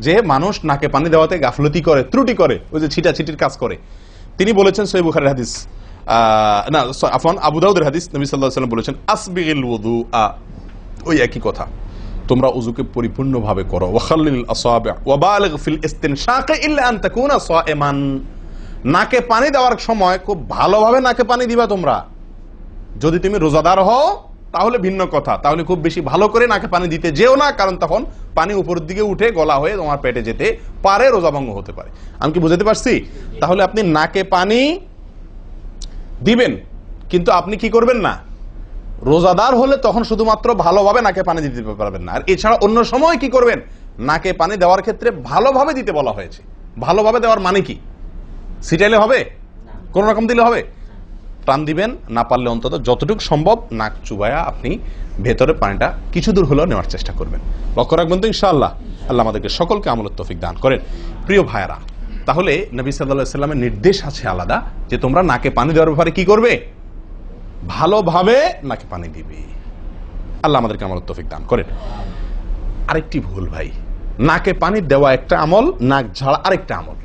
যে মানুষ নাকে পানি দেওয়াতে গাফলতি করে, ত্রুটি করে, ওই যে ছিটাছিটির কাজ করে। তিনি বলেছেন, সহিহ বুখারীর হাদিস, না আফওয়ান আবু দাউদের হাদিস, নবী সাল্লাল্লাহু আলাইহি ওয়াসাল্লাম বলেছেন, আসবিগিল ওযুআ, ওই একই কথা, তোমরা ওযুকে পরিপূর্ণভাবে করো। ওয়াখাল্লিল আসাবি' ওয়া বালিগ ফিল ইস্তিনশাক ইল্লা আন তাকুনা সাইমান। নাকে পানি দেওয়ার সময় খুব ভালোভাবে নাকে পানি দিবা তোমরা। যদি তুমি রোজাদার হও তাহলে ভিন্ন কথা, তাহলে খুব বেশি ভালো করে নাকে পানি দিতে যেও না, কারণ তখন পানি উপরের দিকে উঠে গলা হয়ে তোমার পেটে যেতে পারে, রোজা ভঙ্গ হতে পারে। আমি কি বুঝাতে পারছি? তাহলে আপনি নাকে পানি দিবেন, কিন্তু আপনি কি করবেন না, রোজাদার হলে তখন শুধুমাত্র ভালোভাবে নাকে পানি দিতে পারবেন না। আর এছাড়া অন্য সময় কি করবেন? নাকে পানি দেওয়ার ক্ষেত্রে ভালোভাবে দিতে বলা হয়েছে। ভালোভাবে দেওয়ার মানে কি? ছিটাইলে হবে? কোন রকম দিলে হবে? টান দিবেন, না পারলে অন্তত যতটুকু সম্ভব নাক চুবায়া আপনি ভেতরে পানিটা কিছু দূর হলেও নেওয়ার চেষ্টা করবেন। লক্ষ্য রাখবেন তো ইনশাআল্লাহ। আল্লাহ আমাদেরকে সকলকে আমলের তৌফিক দান করেন। প্রিয় ভাইরা, তাহলে নবী সাল্লাল্লাহু আলাইহি ওয়াসাল্লামের নির্দেশ আছে আলাদা, যে তোমরা নাকে পানি দেওয়ার ব্যাপারে কি করবে? ভালোভাবে নাকে পানি দিবে। আল্লাহ আমাদেরকে আমলের তৌফিক দান করেন। আরেকটি ভুল ভাই, নাকে পানি দেওয়া একটা আমল, নাক ঝাড়া আরেকটা আমল।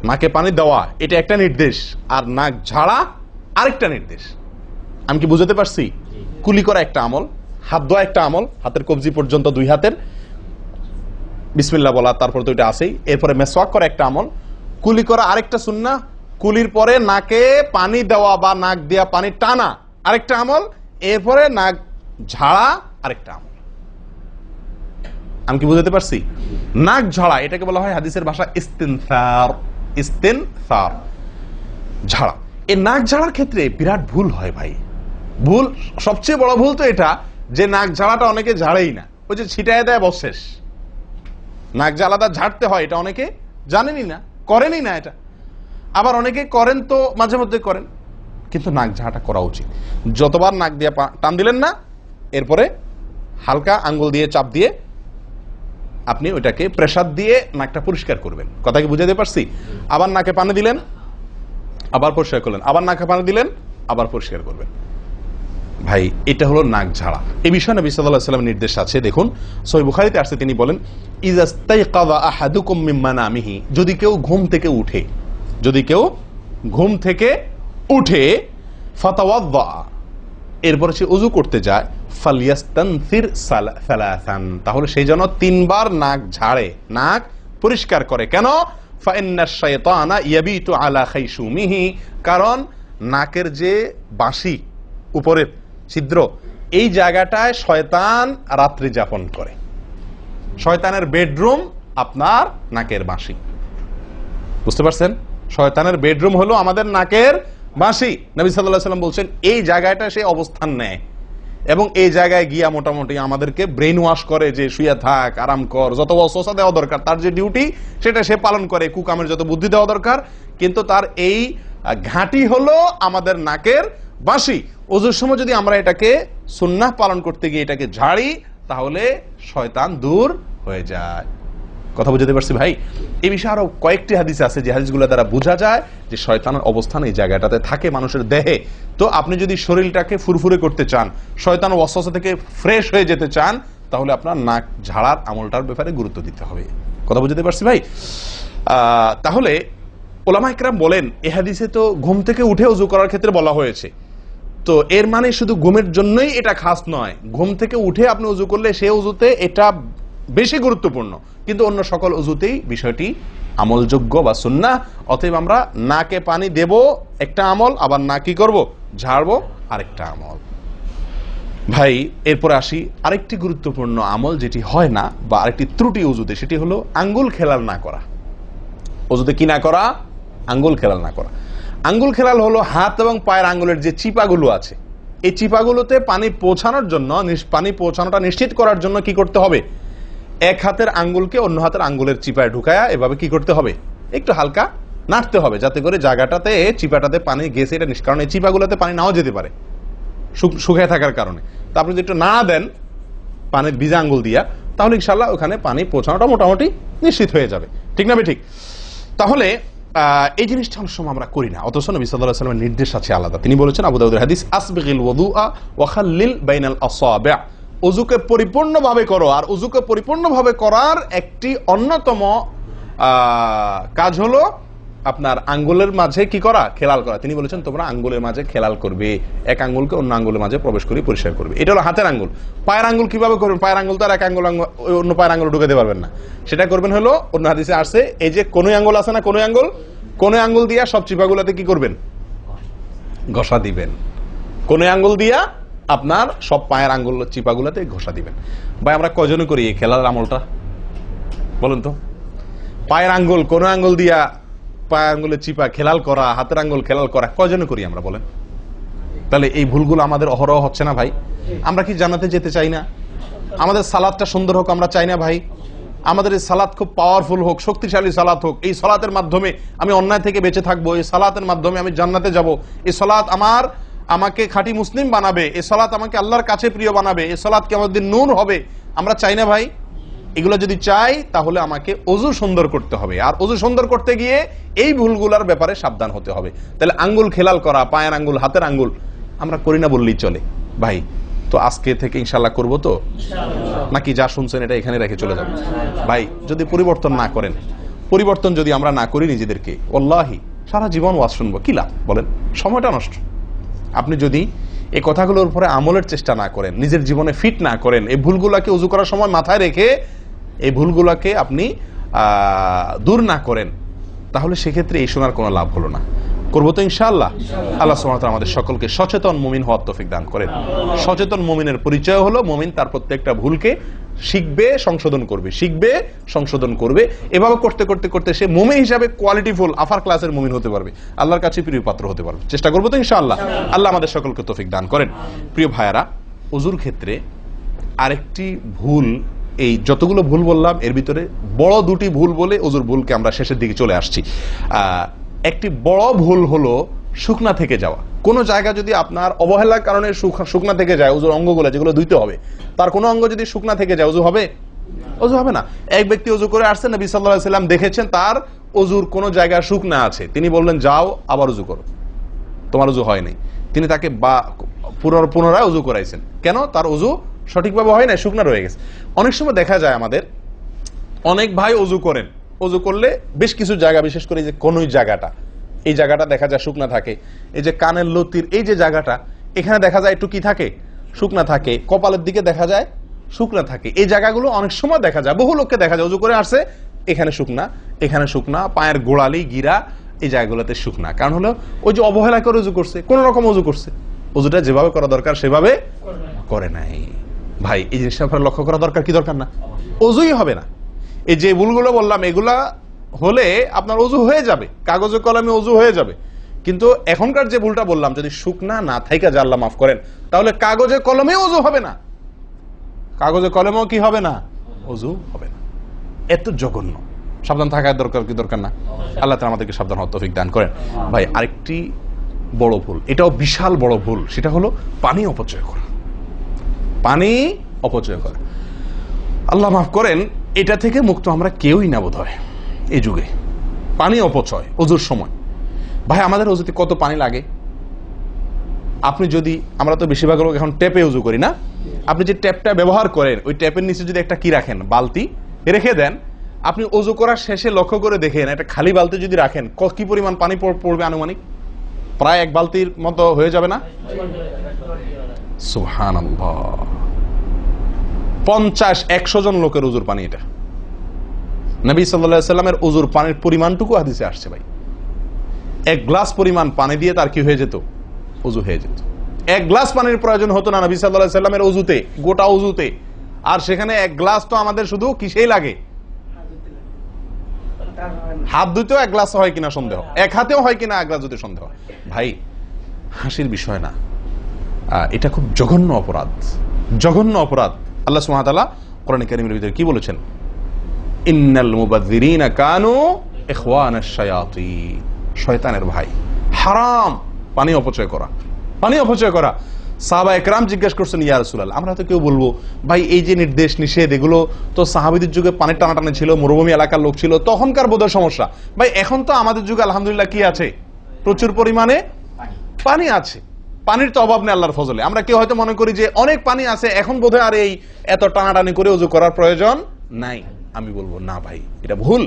নাকে পানি দেওয়া এটা একটা নির্দেশ, আর নাক ঝাড়া আরেকটা নির্দেশ। আমি কি বুঝাতে পারছি? কুলি করা একটা আমল, হাত ধোয়া একটা আমল, হাতের কবজি পর্যন্ত 2 হাতের বিসমিল্লাহ বলা, তারপর তো এটা আছেই। এরপরে মেসওয়াক করা একটা আমল, কুলি করা আরেকটা সুন্নাহ, কুলির পরে নাকে পানি দেওয়া বা নাক দেওয়া পানি টানা আরেকটা আমল, এরপরে নাক ঝাড়া আরেকটা আমল। আমি কি বুঝাতে পারছি? নাক ঝাড়া এটাকে বলা হয় হাদিসের ভাষা ইস্তিনসার। ইস্তিনসার, ঝাড়া। এই নাক ঝাড়ার ক্ষেত্রে বিরাট ভুল হয় ভাই। ভুল, সবচেয়ে বড় ভুল তো এটা যে নাক ঝাড়াটা অনেকে ঝাড়েই না, ওই যে ছিটায় দেয় বস শেষ। নাক ঝাড়াটা ঝাড়তে হয় এটা অনেকে জানেনই না, করেনই না এটা। আবার অনেকে করেন তো মাঝে মধ্যে করেন, কিন্তু নাক ঝাড়াটা করা উচিত। যতবার নাক দিয়ে টান দিলেন না, এরপরে হালকা আঙ্গুল দিয়ে চাপ দিয়ে আপনি ওইটাকে প্রেসার দিয়ে নাকটা পরিষ্কার করবেন। কথা কি বুঝাতে পারছি? আবার নাকে পানি দিলেন, আবার পরিষ্কার করলেন, আবার নাকে পানি দিলেন, আবার পরিষ্কার করবেন। ভাই এটা হলো নাক ঝাড়া। এই বিষয়ে নবী সাল্লাল্লাহু আলাইহি ওয়াসাল্লামের নির্দেশ আছে। দেখুন সহিহ বুখারীতে আসছে, তিনি বলেন ইযাস্তাইকাযা আহাদুকুম মিন মানামিহি, যদি কেউ ঘুম থেকে উঠে, যদি কেউ ঘুম থেকে উঠে ফাতাওয়াদ্দা, এরপরে সে ওযু করতে যায়, ফালইয়াস্তানসির সালাসান, তাহলে সেই জন্য 3 বার নাক ঝাড়ে, নাক পরিষ্কার করে। কেন? ফাইন্নাশ শাইতানা ইয়াবিতু আলা খাইশুমিহি, কারণ নাকের যে বাঁশি উপরের ছিদ্র, এই জায়গাটায় শয়তান রাত্রি যাপন করে। শয়তানের বেডরুম আপনার নাকের বাঁশি, বুঝতে পারছেন? শয়তানের বেডরুম হলো আমাদের নাকের বাঁশি। নবী সাল্লাল্লাহু আলাইহি ওয়াসাল্লাম বলছেন এই জায়গাটা সে অবস্থান নেয় এবং এই জায়গায় গিয়া মোটামুটি আমাদেরকে ব্রেন ওয়াশ করে, যে শুয়ে থাক, আরাম কর, যত ওয়াসওয়াসা দেওয়া দরকার, তার যে ডিউটি সেটা সে পালন করে, কুকামের যত বুদ্ধি দেওয়া দরকার, কিন্তু তার এই ঘাঁটি হলো আমাদের নাকের বাঁশি। ওযুর সময় যদি আমরা এটাকে সুন্নাহ পালন করতে গিয়ে এটাকে ঝাড়ি, তাহলে শয়তান দূর হয়ে যায়। কথা বুঝতে পারছি ভাই? এই বিষয়ে আরো কয়েকটি হাদিস আছে, যে হাদিসগুলো দ্বারা বোঝা যায় যে শয়তানের অবস্থান এই জায়গাটাতে থাকে মানুষের দেহে। তো আপনি যদি শরীরটাকে ফুরফুরে করতে চান, শয়তান ওয়াসওয়াসা থেকে ফ্রেশ হয়ে যেতে চান, তাহলে আপনার নাক ঝাড়ার আমলটার ব্যাপারে গুরুত্ব দিতে হবে। কথা বুঝতে পারছি ভাই? তাহলে উলামায়ে কেরাম বলেন এই হাদিসে তো ঘুম থেকে উঠে ওযু করার ক্ষেত্রে বলা হয়েছে, তো এর মানে শুধু ঘুমের জন্যই এটা খাস নয়, ঘুম থেকে উঠে আপনি ওযু করলে সে ওযুতে এটা বেশি গুরুত্বপূর্ণ, কিন্তু অন্য সকল ওযুতেই বিষয়টি আমলযোগ্য বা সুন্নাহ। অতএব আমরা নাকে পানি দেব একটা আমল, আবার না কি করব, ঝাড়বো আরেকটা আমল। ভাই এরপরে আসি আরেকটি গুরুত্বপূর্ণ আমল যেটি হয় না, বা আরেকটি ত্রুটি ওযুতে, সেটি হলো আঙ্গুল খেলাল না করা। ওযুতে কি না করা? আঙ্গুল খেলাল না করা। আঙ্গুল খেলাল হলো হাত এবং পায়ের আঙ্গুলের যে চিপাগুলো আছে, এই চিপাগুলোতে পানি পৌঁছানোর জন্য, পানি পৌঁছানোটা নিশ্চিত করার জন্য কি করতে হবে? এক হাতের আঙ্গুলকে অন্য হাতের আঙ্গুলের চিপায় ঢুকায়া এভাবে কি করতে হবে? একটু হালকা নাড়তে হবে, যাতে করে জায়গাটাতে চিপাটাতে পানি গেছে এটা কারণ এই চিপাগুলোতে পানি নাও যেতে পারে শুকিয়ে থাকার কারণে। তা আপনি যদি একটু নাড়া দেন পানির ভিজা আঙ্গুল দিয়া, তাহলে ইনশাআল্লাহ ওখানে পানি পৌঁছানোটা মোটামুটি নিশ্চিত হয়ে যাবে। ঠিক না? ঠিক। তাহলে এই জিনিসটা অনেক সময় আমরা করি না, অথচ নবী সাল্লাল্লাহু আলাইহি ওয়াসাল্লামের নির্দেশ আছে আলাদা। তিনি বলেছেন, আবু দাউদের হাদিস, আসবিগিল ওযুআ ওয়া খাল্লিল বাইনাল আসাবি', ওযুকে পরিপূর্ণভাবে করো। আর ওযুকে পরিপূর্ণভাবে করার একটি অন্যতম কাজ হলো আপনার আঙ্গুলের মাঝে কি করা? খেলাল করা। তিনি বলেছেন তোমরা আঙ্গুলের মাঝে খেলাল করবে, এক আঙ্গুলকে অন্য আঙ্গুলের মাঝে প্রবেশ করে পরিষ্কার করবে। এটা হলো হাতের আঙ্গুল। পায়ের আঙ্গুল কিভাবে করবেন? পায়ের আঙ্গুল তো আর এক আঙ্গুল অন্য পায়ের আঙ্গুল ঢুকাতে পারবেন না, সেটা করবেন হলো অন্য হাদিসে আসছে, এই যে কোনোই আঙ্গুল আছে না, কোনোই আঙ্গুল দিয়া সব চিপাগুলোতে কি করবেন? ঘষা দিবেন। কোনোই আঙ্গুল দিয়া আপনার সব পায়ের আঙ্গুল চিপাগুলোতে ঘষা দিবেন। ভাই আমরা কয়জনে করি এই খেলার আমলটা বলুন তো? পায়ের আঙ্গুল, কোন আঙ্গুল দিয়া পায়ের আঙ্গুলের চিপা খেলাল করা, হাতের আঙ্গুল খেলাল করা, কয়জনে করি আমরা বলেন? তাহলে এই ভুলগুলো আমাদের অহরহ হচ্ছে না ভাই? আমরা কি জান্নাতে যেতে চাই না? আমাদের সালাতটা সুন্দর হোক আমরা চাই না ভাই? আমাদের এই সালাত খুব পাওয়ারফুল হোক, শক্তিশালী সালাত হোক, এই সালাতের মাধ্যমে আমি অন্যায় থেকে বেঁচে থাকবো, এই সালাতের মাধ্যমে আমি জান্নাতে যাব, এই সালাত আমাকে খাঁটি মুসলিম বানাবে, এই সালাত আমাকে আল্লাহর কাছে প্রিয় বানাবে, এই সালাত কি আমাদের নূর হবে, আমরা চাই না ভাই? এগুলো যদি চাই তাহলে আমাকে ওযু সুন্দর করতে হবে, আর ওযু সুন্দর করতে গিয়ে এই ভুলগুলোর ব্যাপারে সাবধান হতে হবে। তাহলে আঙ্গুল খেলাল করা, পায়ের আঙ্গুল, হাতের আঙ্গুল আমরা করি না বললেই চলে ভাই। তো আজকে থেকে ইনশাআল্লাহ করবো তো, নাকি যা শুনছেন এটা এখানে রেখে চলে যাবে? ভাই যদি পরিবর্তন না করেন, পরিবর্তন যদি আমরা না করি নিজেদেরকে, ওয়াল্লাহি সারা জীবন ওয়াজ শুনবো, কি লাভ বলেন? সময়টা নষ্ট। আপনি যদি এই কথাগুলোর উপরে আমলের চেষ্টা না করেন, নিজের জীবনে ফিট না করেন, এই ভুলগুলোকে ওযু করার সময় মাথায় রেখে এই ভুলগুলোকে আপনি দূর না করেন, তাহলে সেক্ষেত্রে এই শোনার কোনো লাভ হলো না। করবো তো ইনশাআল্লাহ। আল্লাহ সুবহানাহু ওয়া তাআলা আমাদের সকলকে সচেতন মুমিন হওয়ার তৌফিক দান করেন। সচেতন মুমিনের পরিচয় হলো মুমিন তার প্রত্যেকটা ভুলকে শিখবে, সংশোধন করবে, শিখবে, সংশোধন করবে। এভাবে করতে করতে করতে সে মুমিন হিসাবে কোয়ালিটিফুল আফার ক্লাসের মুমিন হতে পারবে, আল্লাহর কাছে প্রিয় পাত্র হতে পারবে। চেষ্টা করবো তো ইনশাআল্লাহ। আল্লাহ আমাদের সকলকে তৌফিক দান করেন। প্রিয় ভাইয়ারা, ওযুর ক্ষেত্রে আরেকটি ভুল এই যতগুলো ভুল বললাম এর ভিতরে বড় দুটি ভুল বলে ওজুর ভুলকে আমরা শেষের দিকে চলে আসছি। একটি বড় ভুল হলো শুকনা থেকে যাওয়া। কোনো জায়গা যদি আপনার অবহেলার কারণে শুকনা থেকে যায়, ওজুর অঙ্গগুলো যেগুলো ধুইতে হবে, তার কোনো অঙ্গ যদি শুকনা থেকে যায়, ওজু হবে? ওজু হবে না। এক ব্যক্তি ওজু করে আসছেন, নবী সাল্লাল্লাহু আলাইহি সাল্লাম দেখেছেন তার ওজুর কোনো জায়গায় শুকনা আছে, তিনি বললেন যাও আবার ওজু করো, তোমার ওজু হয়নি। তিনি তাকে পুনরায় ওজু করাইছেন। কেন? তার ওজু সঠিকভাবে হয় না, শুকনা রয়ে গেছে। অনেক সময় দেখা যায় আমাদের অনেক ভাই ওজু করেন, ওজু করলে বেশ কিছু জায়গা, বিশেষ করে যে কোনই জায়গাটা, এই জায়গাটা দেখা যায় শুকনা থাকে। এই যে কানের লতির এই যে জায়গাটা, এখানে দেখা যায় একটু কি থাকে, শুকনা থাকে। কপালের দিকে দেখা যায় শুকনা থাকে। এই জায়গাগুলো অনেক সময় দেখা যায়, বহু লোককে দেখা যায় ওজু করে আসছে, এখানে শুকনা, এখানে শুকনা, পায়ের গোড়ালি গিরা এই জায়গাগুলোতে শুকনা। কারণ হলো ওই যে অবহেলা করে ওজু করছে, কোন রকম ওজু করছে, ওজুটা যেভাবে করা দরকার সেভাবে করে নাই। ভাই এই জিনিসটা আপনার লক্ষ্য করা দরকার, কি দরকার না? ওজুই হবে না। এই যে ভুলগুলো বললাম এগুলা হলে আপনার ওজু হয়ে যাবে, কাগজে কলমে ওজু হয়ে যাবে। কিন্তু এখনকার যে ভুলটা বললাম, যদি শুকনা না থাইকা যে আল্লাহ মাফ করেন, তাহলে কাগজে কলমে ওজু হবে না, কাগজে কলমেও কি হবে না, ওজু হবে না। এত জঘন্য, সাবধান থাকার দরকার, কি দরকার না? আল্লাহ তাআলা আমাদেরকে সাবধান হওয়ার তৌফিক দান করেন। ভাই আরেকটি বড় ভুল, এটাও বিশাল বড় ভুল, সেটা হলো পানি অপচয় করা। পানি অপচয় করা, আল্লাহ মাফ করেন, এটা থেকে মুক্ত আমরা কেউই না বোধ হয় এই যুগে। পানি অপচয় ওজুর সময়। ভাই আমাদের ওজুতে কত পানি লাগে? আপনি যদি, আমরা তো বেশিরভাগ লোক এখন ট্যাপে ওজু করি না, আপনি যে ট্যাপটা ব্যবহার করেন ওই ট্যাপের নিচে যদি একটা কি রাখেন, বালতি রেখে দেন, আপনি ওজু করার শেষে লক্ষ্য করে দেখেন একটা খালি বালতি যদি রাখেন, কি পরিমাণ পানি পড়বে আনুমানিক? প্রায় এক বালতির মতো হয়ে যাবে না? সুবহানাল্লাহ, 50-100 জন লোকের ওজুর পানি এটা। নবী সাল্লাল্লাহু আলাইহি সাল্লামের ওজুর পানির পরিমাণটুকু হাদিসে আসছে ভাই। এক গ্লাস পরিমাণ পানি দিয়ে তার কি হয়ে যেত, ওজু হয়ে যেত। এক গ্লাস পানির প্রয়োজন হতো না নবী সাল্লাল্লাহু আলাইহি সাল্লামের ওজুতে, গোটা ওজুতে। আর সেখানে এক গ্লাস তো আমাদের শুধু কিসেই লাগে, হাত ধুতেও এক গ্লাস হয় কিনা সন্দেহ, এক হাতেও হয় কিনা এক গ্লাস ধুতে সন্দেহ। ভাই হাসির বিষয় না, এটা খুব জঘন্য অপরাধ, জঘন্য অপরাধ। আল্লাহ সুবহানাহু ওয়া তাআলা কোরআনে কারীমের ভিতরে কি বলেছেন? ইন্নাল মুবাযযিরিনা কানু ইখওয়ানাশ শায়াতিন, শয়তানের ভাই। হারাম পানি অপচয় করা, পানি অপচয় করা। সাহাবা একরাম জিজ্ঞেস করছেন, ইয়া রাসূলুল্লাহ, আমরা তো কেউ বলবো ভাই এই যে নির্দেশ নিষেধ এগুলো তো সাহাবীদের যুগে পানির টানাটানি ছিল, মরুভূমি এলাকার লোক ছিল, তখনকার বোধহয় সমস্যা। ভাই এখন তো আমাদের যুগে আলহামদুলিল্লাহ কি আছে, প্রচুর পরিমাণে পানি আছে, পানির তো অভাব নেই আল্লাহর ফজলে। আমরা কেউ হয়তো মনে করি যে অনেক পানি আছে, এখন বোধহয় আর এই এত টানাটানি করে ওযু করার প্রয়োজন নাই। আমি বলবো না ভাই, এটা ভুল।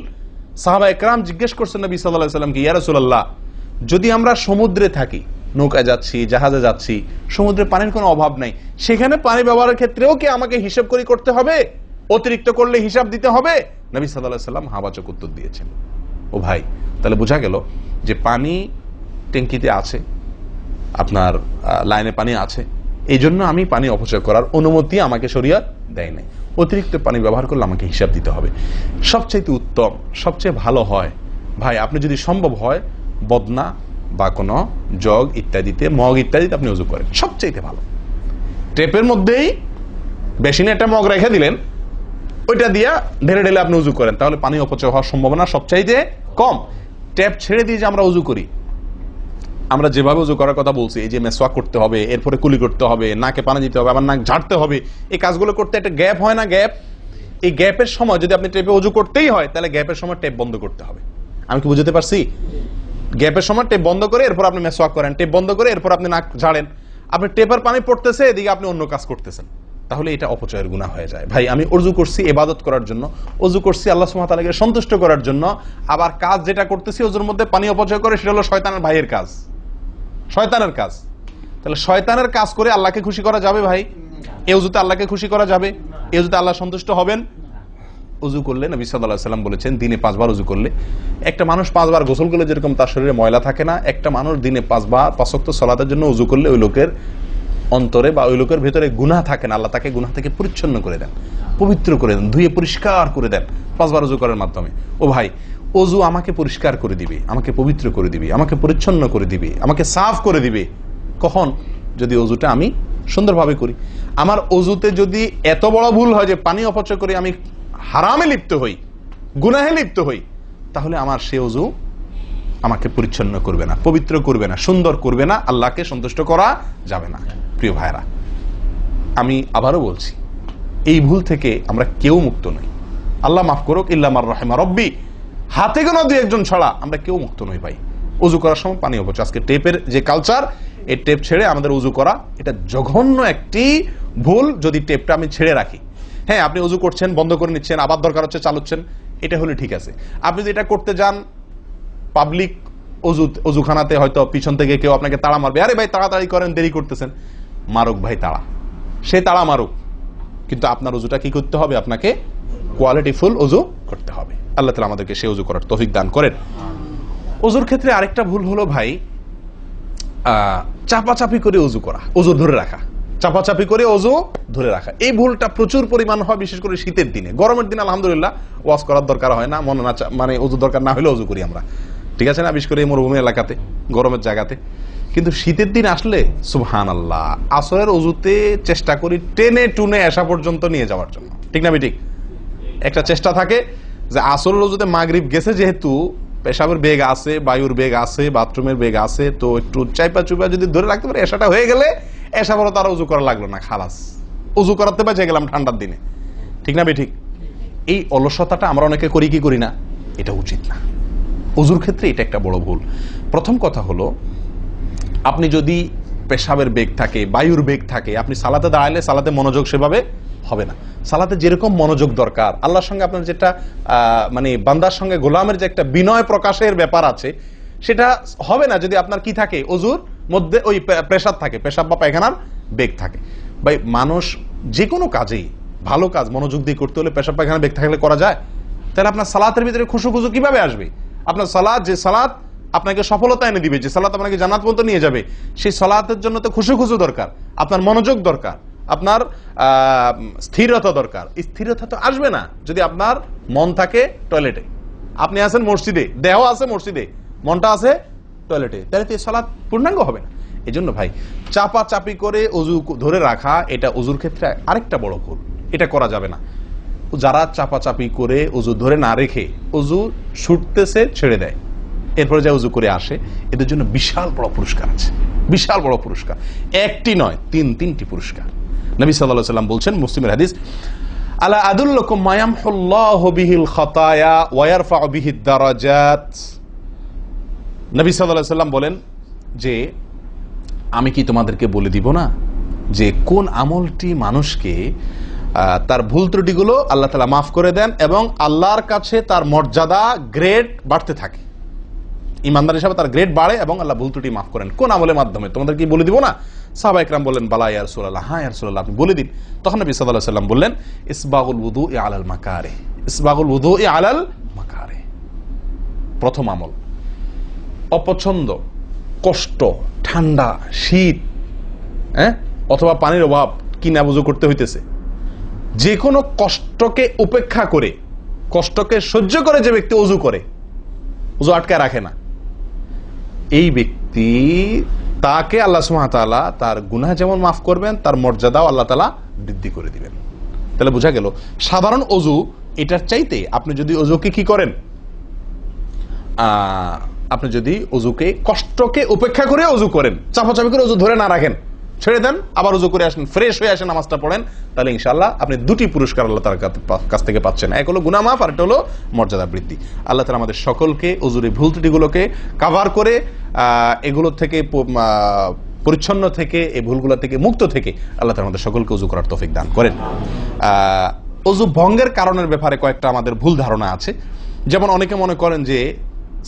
সাহাবা একরাম জিজ্ঞেস করছেন নবী সাল্লাল্লাহু আলাইহি ওয়াসাল্লামকে, ইয়া রাসূলুল্লাহ, যদি আমরা সমুদ্রে থাকি, নৌকায় যাচ্ছি, জাহাজে যাচ্ছি, সমুদ্রে পানির কোনো অভাব নাই, সেখানে পানি ব্যবহারের ক্ষেত্রেও কি আমাকে হিসাব করে করতে হবে? অতিরিক্ত করলে হিসাব দিতে হবে? নবী সাল্লাল্লাহু আলাইহি ওয়াসাল্লাম হাবাচক উত্তর দিয়েছেন। ও ভাই, তাহলে বোঝা গেল যে পানি ট্যাঙ্কিতে আছে, আপনার লাইনে পানি আছে, এই জন্য আমি পানি অপচয় করার অনুমতি আমাকে শরীয়ত দেয় নাই। অতিরিক্ত পানি ব্যবহার করলে আমাকে হিসাব দিতে হবে। সবচেয়ে উত্তম, সবচেয়ে ভালো হয় ভাই, আপনি যদি সম্ভব হয় বদনা বা কোনো জগ ইত্যাদিতে, মগ ইত্যাদিতে আপনি ওযু করেন, সবচেয়ে ভালো। টেপের মধ্যেই বেসিনে একটা মগ রেখে দিলেন, ওইটা দিয়া ঢেলে ঢেলে আপনি ওযু করেন, তাহলে পানি অপচয় হওয়ার সম্ভাবনা সবচাইতে কম। ট্যাপ ছেড়ে দিয়ে যে আমরা ওযু করি, আমরা যেভাবে ওযু করার কথা বলছি, এই যে মেসওয়াক করতে হবে, এরপরে কুলি করতে হবে, নাকে পানি দিতে হবে, আবার নাক ঝাড়তে হবে, এই কাজগুলো করতে একটা গ্যাপ হয় না, গ্যাপ। এই গ্যাপের সময় যদি আপনি টেপে ওযু করতেই হয়, তাহলে গ্যাপের সময় টেপ বন্ধ করতে হবে। আমি কি বুঝতে পারছি? গ্যাপের সময় টেপ বন্ধ করে এরপর আপনি মেসওয়াক করেন, টেপ বন্ধ করে এরপর আপনি নাক ঝাড়েন। আপনি টেপের পানি পড়তেছে, এদিকে আপনি অন্য কাজ করতেছেন, তাহলে এটা অপচয়ের গুনাহ হয়ে যায়। ভাই আমি ওযু করছি ইবাদত করার জন্য, ওযু করছি আল্লাহ সুবহানাহু ওয়া তাআলাকে সন্তুষ্ট করার জন্য, আবার কাজ যেটা করতেছি ওযুর মধ্যে পানি অপচয় করে, সেটা হলো শয়তানের ভাইয়ের কাজ, শয়তানের কাজ। তাহলে শয়তানের কাজ করে আল্লাহকে খুশি করা যাবে ভাই? এই ওযুতে আল্লাহকে খুশি করা যাবে? এই ওযুতে আল্লাহ সন্তুষ্ট হবেন? ওযু করলে নবী সাল্লাল্লাহু আলাইহি ওয়াসাল্লাম বলেছেন, দিনে 5 বার ওযু করলে, একটা মানুষ 5 বার গোসল করলে যেরকম তার শরীরে ময়লা থাকে না, একটা মানুষ দিনে 5 বার 5 ওয়াক্ত সালাতের জন্য ওযু করলে ওই লোকের অন্তরে বা ওই লোকের ভেতরে গুনাহ থাকে না, আল্লাহ তাকে গুনাহ থেকে পরিচ্ছন্ন করে দেন, পবিত্র করে দেন, ধুয়ে পরিষ্কার করে দেন 5 বার ওযু করার মাধ্যমে। ও ভাই, ওযু আমাকে পরিষ্কার করে দিবে, আমাকে পবিত্র করে দিবে, আমাকে পরিচ্ছন্ন করে দিবে, আমাকে সাফ করে দিবে। কখন? যদি ওযুটা আমি সুন্দরভাবে করি। আমার অজুতে যদি এত বড় ভুল হয় যে পানি অপচয় করে আমি হারামে লিপ্ত হই, গুনাহে লিপ্ত হই, তাহলে আমার সে অজু আমাকে পরিচ্ছন্ন করবে না, পবিত্র করবে না, সুন্দর করবে না, আল্লাহকে সন্তুষ্ট করা যাবে না। প্রিয় ভাইরা, আমি আবারও বলছি, এই ভুল থেকে আমরা কেউ মুক্ত নই। আল্লাহ মাফ করুক, ইল্লা মার রাহিমা রব্বি, হাতে গোনা দুই একজন ছাড়া আমরা কেউ মুক্ত নই ভাই। উজু করার সময় পানি অপচয়, আজকে টেপের যে কালচার, এই টেপ ছেড়ে আমাদের উজু করা, এটা জঘন্য একটি ভুল। যদি টেপটা আমি ছেড়ে রাখি, হ্যাঁ আপনি উজু করছেন, বন্ধ করে নিচ্ছেন, আবার দরকার হচ্ছে চালাচ্ছেন, এটা হলে ঠিক আছে। আপনি যদি এটা করতে যান পাবলিক অজুখানাতে, হয়তো পিছন থেকে কেউ আপনাকে তাড়া মারবে, আরে ভাই তাড়াতাড়ি করেন, দেরি করতেছেন, মারুক ভাই তাড়া, সে তাড়া মারুক, কিন্তু আপনার উজুটা কি করতে হবে? আপনাকে কোয়ালিটিফুল উজু করতে হবে। আল্লাহ তাআলা আমাদেরকে সে উজু করার তৌফিক দান করেন। উজুর ক্ষেত্রে আরেকটা ভুল হলো ভাই, চাপাচাপি করে উজু করা, উজু ধরে রাখা, চাপাচাপি করে উজু ধরে রাখা। এই ভুলটা প্রচুর পরিমাণ হয়, বিশেষ করে শীতের দিনে। গরমের দিনে আলহামদুলিল্লাহ ওয়াজ করার দরকার হয় না, মনে না মানে উজু দরকার না হলে উজু করি আমরা, ঠিক আছে না, বিশেষ করে এই মরুভূমি এলাকাতে, গরমের জায়গাতে। কিন্তু শীতের দিন আসলে সুবহানাল্লাহ, আসরের উজুতে চেষ্টা করি টেনে টুনে এসা পর্যন্ত নিয়ে যাওয়ার জন্য, ঠিক না ঠিক? একটা চেষ্টা থাকে যে আসরের উজুতে মাগরিব গেছে, যেহেতু পেশাবের বেগ আছে, বায়ুর বেগ আছে, বাথরুমের বেগ আছে, তো একটু চাইপা চুপা যদি ধরে রাখতে পারে, এসাটা হয়ে গেলে এসা বড় তারা উজু করা লাগলো না, খালাস, উজু করাতে বেঁচে গেলাম ঠান্ডার দিনে, ঠিক না ঠিক? এই অলসতাটা আমরা অনেকে করি কি করি না, এটা উচিত না। উজুর ক্ষেত্রে এটা একটা বড় ভুল। প্রথম কথা হলো, আপনি যদি পেশাবের বেগ থাকে, বায়ুর বেগ থাকে, আপনি সালাতে দাঁড়ালে সালাতে মনোযোগ সেভাবে হবে না। সালাতে যেরকম মনোযোগ দরকার, আল্লাহর সঙ্গে আপনার যেটা মানে বান্দার সঙ্গে গোলামের যে একটা বিনয় প্রকাশের ব্যাপার আছে, সেটা হবে না যদি আপনার কি থাকে, অজুর মধ্যে ওই প্রেসার থাকে, পেশাব বা পায়খানার বেগ থাকে। ভাই মানুষ যে কোনো কাজেই, ভালো কাজ মনোযোগ দিয়ে করতে হলে পেশাব পায়খানার বেগ থাকলে করা যায়? তাহলে আপনার সালাতের ভিতরে খুশু খুশু কিভাবে আসবে? আপনার সালাত, যে সালাত আপনাকে সফলতা এনে দিবে, যে সালাত আপনাকে জান্নাত পর্যন্ত নিয়ে যাবে, সেই সালাতের জন্য তো খুশু খুশু দরকার, আপনার মনোযোগ দরকার, আপনার স্থিরতা দরকার। স্থিরতা তো আসবে না যদি আপনার মন থাকে টয়লেটে। আপনি আছেন মসজিদে, দেহ আছে মসজিদে, মনটা আছে টয়লেটে, তাহলে তো এই সালাত পূর্ণাঙ্গ হবে না। এই জন্য ভাই, চাপা চাপি করে অজু ধরে রাখা, এটা অজুর ক্ষেত্রে আরেকটা বড় ভুল, এটা করা যাবে না। যারা চাপাচাপি করে অজু ধরে না রেখে অজু ছুটতেছে, ছেড়ে দেয়, এরপরে যা উজু করে আসে, এদের জন্য বিশাল বড় পুরস্কার আছে, বিশাল বড় পুরস্কার, একটি নয়, তিনটি পুরস্কার। নবী সাল্লাল্লাহু আলাইহি ওয়াসাল্লাম বলছেন, মুসলিমের হাদিস, আলা আদুল্লুকুম মা ইয়ামহুল্লাহু বিহিল খাতায়া ওয়া ইয়ারফাউ বিহিদ দারাজাত। নবী সাল্লাল্লাহু আলাইহি ওয়াসাল্লাম বলেন যে, আমি কি তোমাদেরকে বলে দিব না যে কোন আমলটি মানুষকে তার ভুল ত্রুটিগুলো আল্লাহ তাআলা মাফ করে দেন এবং আল্লাহর কাছে তার মর্যাদা, গ্রেড বাড়তে থাকে, ইমানদার হিসাবে তার গ্রেড বাড়ে এবং আল্লাহ ভুল ত্রুটি মাফ করেন। কোন আমলের মাধ্যমে? তোমাদের কি বলে দিব না? সাহাবা ইকরাম বললেন, বালা ইয়া রাসূলুল্লাহ, হ্যাঁ ইয়া রাসূলুল্লাহ, আপনি বলে দিন। তখন নবী সাল্লাল্লাহু আলাইহি ওয়াসাল্লাম বললেন, ইসবাগুল wudu'i আলাল মাকারিহ, ইসবাগুল wudu'i আলাল মাকারিহ। প্রথম আমল, অপছন্দ, কষ্ট, ঠান্ডা, শীত, অথবা পানির অভাব, কিনা বুঝো করতে হইতেছে, যে কোনো কষ্টকে উপেক্ষা করে, কষ্টকে সহ্য করে যে ব্যক্তি ওযু করে, ওযু আটকায় রাখে না, এই ব্যক্তি, তাকে আল্লাহ সুবহানাহু ওয়া তাআলা তার গুনাহ যেমন মাফ করবেন, তার মর্যাদাও আল্লাহ তাআলা বৃদ্ধি করে দিবেন। তাহলে বোঝা গেল, সাধারণ ওযু এটার চাইতে আপনি যদি ওযুকে কি করেন, আপনি যদি ওযুকে, কষ্টকে উপেক্ষা করে ওযু করেন, চাপাচাপি করে ওযু ধরে না রাখেন, ছেড়ে দেন, আবার ওযু করে আসেন, ফ্রেশ হয়ে আসেন, নামাজটা পড়েন, তাহলে ইনশাআল্লাহ আপনি দুটি পুরস্কার আল্লাহ তাআলার কাছ থেকে পাচ্ছেন। এক হলো গুনাহ মাফ, আর একটা হলো মর্যাদা বৃদ্ধি। আল্লাহ তাআলা আমাদের সকলকে ওযুর ভুল ত্রুটিগুলোকে কভার করে, এগুলো থেকে পরিচ্ছন্ন থেকে, এই ভুলগুলো থেকে মুক্ত থেকে আল্লাহ তাআলা আমাদের সকলকে ওযু করার তৌফিক দান করেন। ওযু ভঙ্গের কারণের ব্যাপারে কয়েকটা আমাদের ভুল ধারণা আছে। যেমন অনেকে মনে করেন যে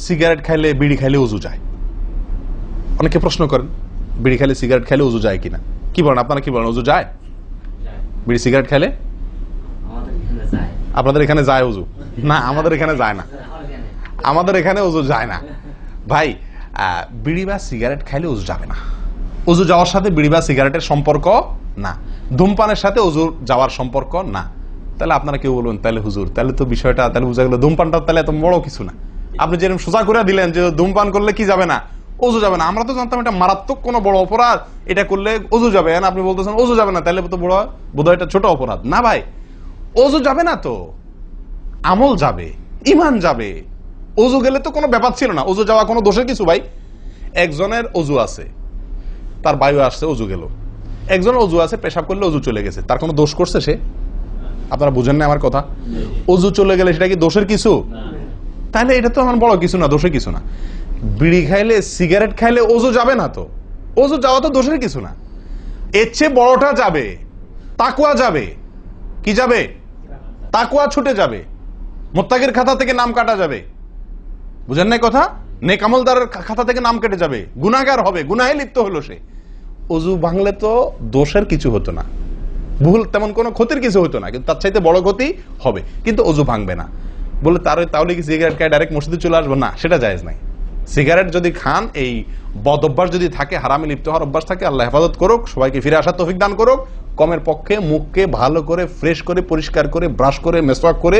সিগারেট খাইলে, বিড়ি খাইলে ওযু যায়। অনেকে প্রশ্ন করেন, বিড়ি খাইলে, সিগারেট খাইলে ওযু যায় কিনা? কি বলেন আপনারা, কি বলেন, ওযু যায়? বিড়ি সিগারেট খাইলে আপনাদের এখানে যায় ওযু? না, আমাদের এখানে যায় না, আমাদের এখানে ওযু যায় না ভাই। বিড়ি বা সিগারেট খাইলে ওযু যাবে না। ওযু যাওয়ার সাথে বিড়ি বা সিগারেটের সম্পর্ক না, ধূমপানের সাথে ওযু যাওয়ার সম্পর্ক না। তাহলে আপনারা কেউ বলবেন, তাহলে হুজুর, তাহলে তো বিষয়টা, তাহলে বোঝা গেল ধূমপানটা তাহলে এত বড় কিছু না। আপনি যেরকম সোজা করে দিলেন যে ধূমপান করলে কি যাবে না, ওযু যাবে না। আমরা তো জানতাম এটা মারাত্মক কোনো বড় অপরাধ, এটা করলে ওযু যাবে, আপনি বলতেছেন ওযু যাবে না, তাহলে তো বোধহয় এটা ছোট অপরাধ। না ভাই, ওযু যাবে না তো, আমল যাবে, ঈমান যাবে। ওযু গেলে তো কোনো ব্যাপার ছিল না, ওযু যাওয়া কোনো দোষের কিছু ভাই। একজনের ওযু আছে, তার বায়ু আসছে, ওযু গেল। একজনের ওযু আছে, পেশাব করলে ওযু চলে গেছে, তার কোনো দোষ করছে সে? আপনারা বুঝেন না আমার কথা? ওযু চলে গেলে সেটা কি দোষের কিছু? তাহলে এটা তো আমার বড় কিছু না, দোষের কিছু না। বিড়ি খাইলে, সিগারেট খাইলে ওযু যাবে না তো, ওযু যাওয়া তো দোষের কিছু না। এর চেয়ে বড়টা যাবে, তাকওয়া যাবে। কি যাবে? তাকওয়া ছুটে যাবে, মুত্তাকির খাতা থেকে নাম কাটা যাবে। বুঝেন না কথা? নেক আমলদারের খাতা থেকে নাম কেটে যাবে, গুনাহগার হবে, গুনাহে লিপ্ত হলো সে। ওযু ভাঙলে তো দোষের কিছু হতো না, ভুল তেমন কোনো ক্ষতির কিছু হতো না, কিন্তু তার চাইতে বড় ক্ষতি হবে। কিন্তু ওযু ভাঙবে না বলে তাহলে কি সিগারেট খায় ডাইরেক্ট মসজিদে চলে আসবো? না, সেটা জায়েজ নাই। সিগারেট যদি খান, এই বদ অভ্যাস যদি থাকে, হারামে লিপ্ত হওয়ার অভ্যাস থাকে, আল্লাহ হেফাজত করুক, সবাইকে ফিরে আসার তৌফিক দান করুক। কমের পক্ষে মুখকে ভালো করে ফ্রেশ করে পরিষ্কার করে ব্রাশ করে মেসওয়াক করে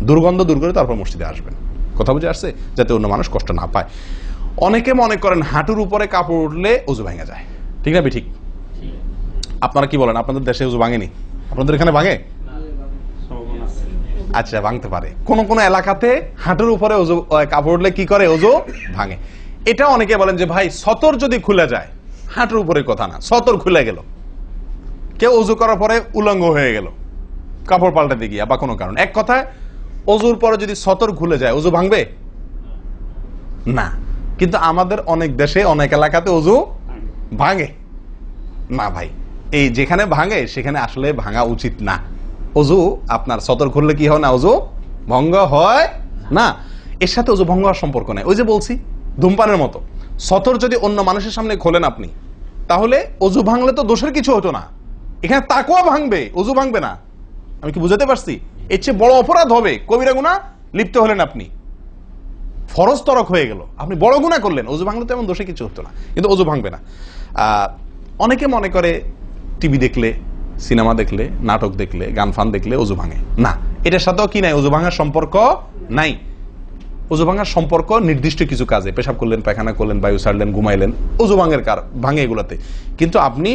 দুর্গন্ধ দূর করে তারপর মসজিদে আসবেন। কথা বুঝে আসছে? যাতে অন্য মানুষ কষ্ট না পায়। অনেকে মনে করেন হাঁটুর উপরে কাপড় উঠলে ওযু ভেঙে যায়, ঠিক না? ঠিক। আপনারা কি বলেন? আপনাদের দেশে ওযু ভাঙেনি? আপনাদের এখানে ভাঙে? আচ্ছা, ভাঙতে পারে। কোন কোন এলাকাতে হাঁটুর উপরে ওযু কাপড় উঠলে কি করে? ওযু ভাঙে। এটা অনেকে বলেন যে ভাই সতর যদি খুলে যায়, হাঁটুর উপরে কথা না, সতর খুলে গেল, কেউ ওযু করার পরে উলঙ্গ হয়ে গেল কাপড় পাল্টাতে গিয়া বা কোনো কারণ, এক কথায় ওযুর পরে যদি সতর খুলে যায় ওযু ভাঙবে না। কিন্তু আমাদের অনেক দেশে অনেক এলাকাতে ওযু ভাঙে না ভাই। এই যেখানে ভাঙে সেখানে আসলে ভাঙা উচিত না। ওযু আপনার সতর খুললে কি হয় না? ওযু ভঙ্গ হয় না। এর সাথে ওযু ভঙ্গ হওয়ার সম্পর্ক নেই। ওই যে বলছি, ধূমপানের মতো সতর যদি অন্য মানুষের সামনে খোলেন আপনি, তাহলে ওযু ভাঙলে তো দোষের কিছু হতো না। এখানে তাকওয়া ভাঙবে, ওযু ভাঙবে না। আমি কি বুঝাতে পারছি? এর চেয়ে বড় অপরাধ হবে, কবিরা গুনাহ লিপ্ত হলেন আপনি, ফরজ তরক হয়ে গেল, আপনি বড় গুনাহ করলেন। ওযু ভাঙলে তো এমন দোষে কিছু হতো না, কিন্তু ওযু ভাঙবে না। অনেকে মনে করে টিভি দেখলে, সিনেমা দেখলে, নাটক দেখলে, গান ফান দেখলে ওযু ভাঙে না। এটার সাথেও কি নাই? ওযু ভাঙার সম্পর্ক নাই। ওযু ভাঙার সম্পর্ক নির্দিষ্ট কিছু কাজে, পেশাব করলেন, পায়খানা করলেন, বায়ু ছাড়লেন, ঘুমাইলেন, ওযু ভাঙে এগুলাতে। কিন্তু আপনি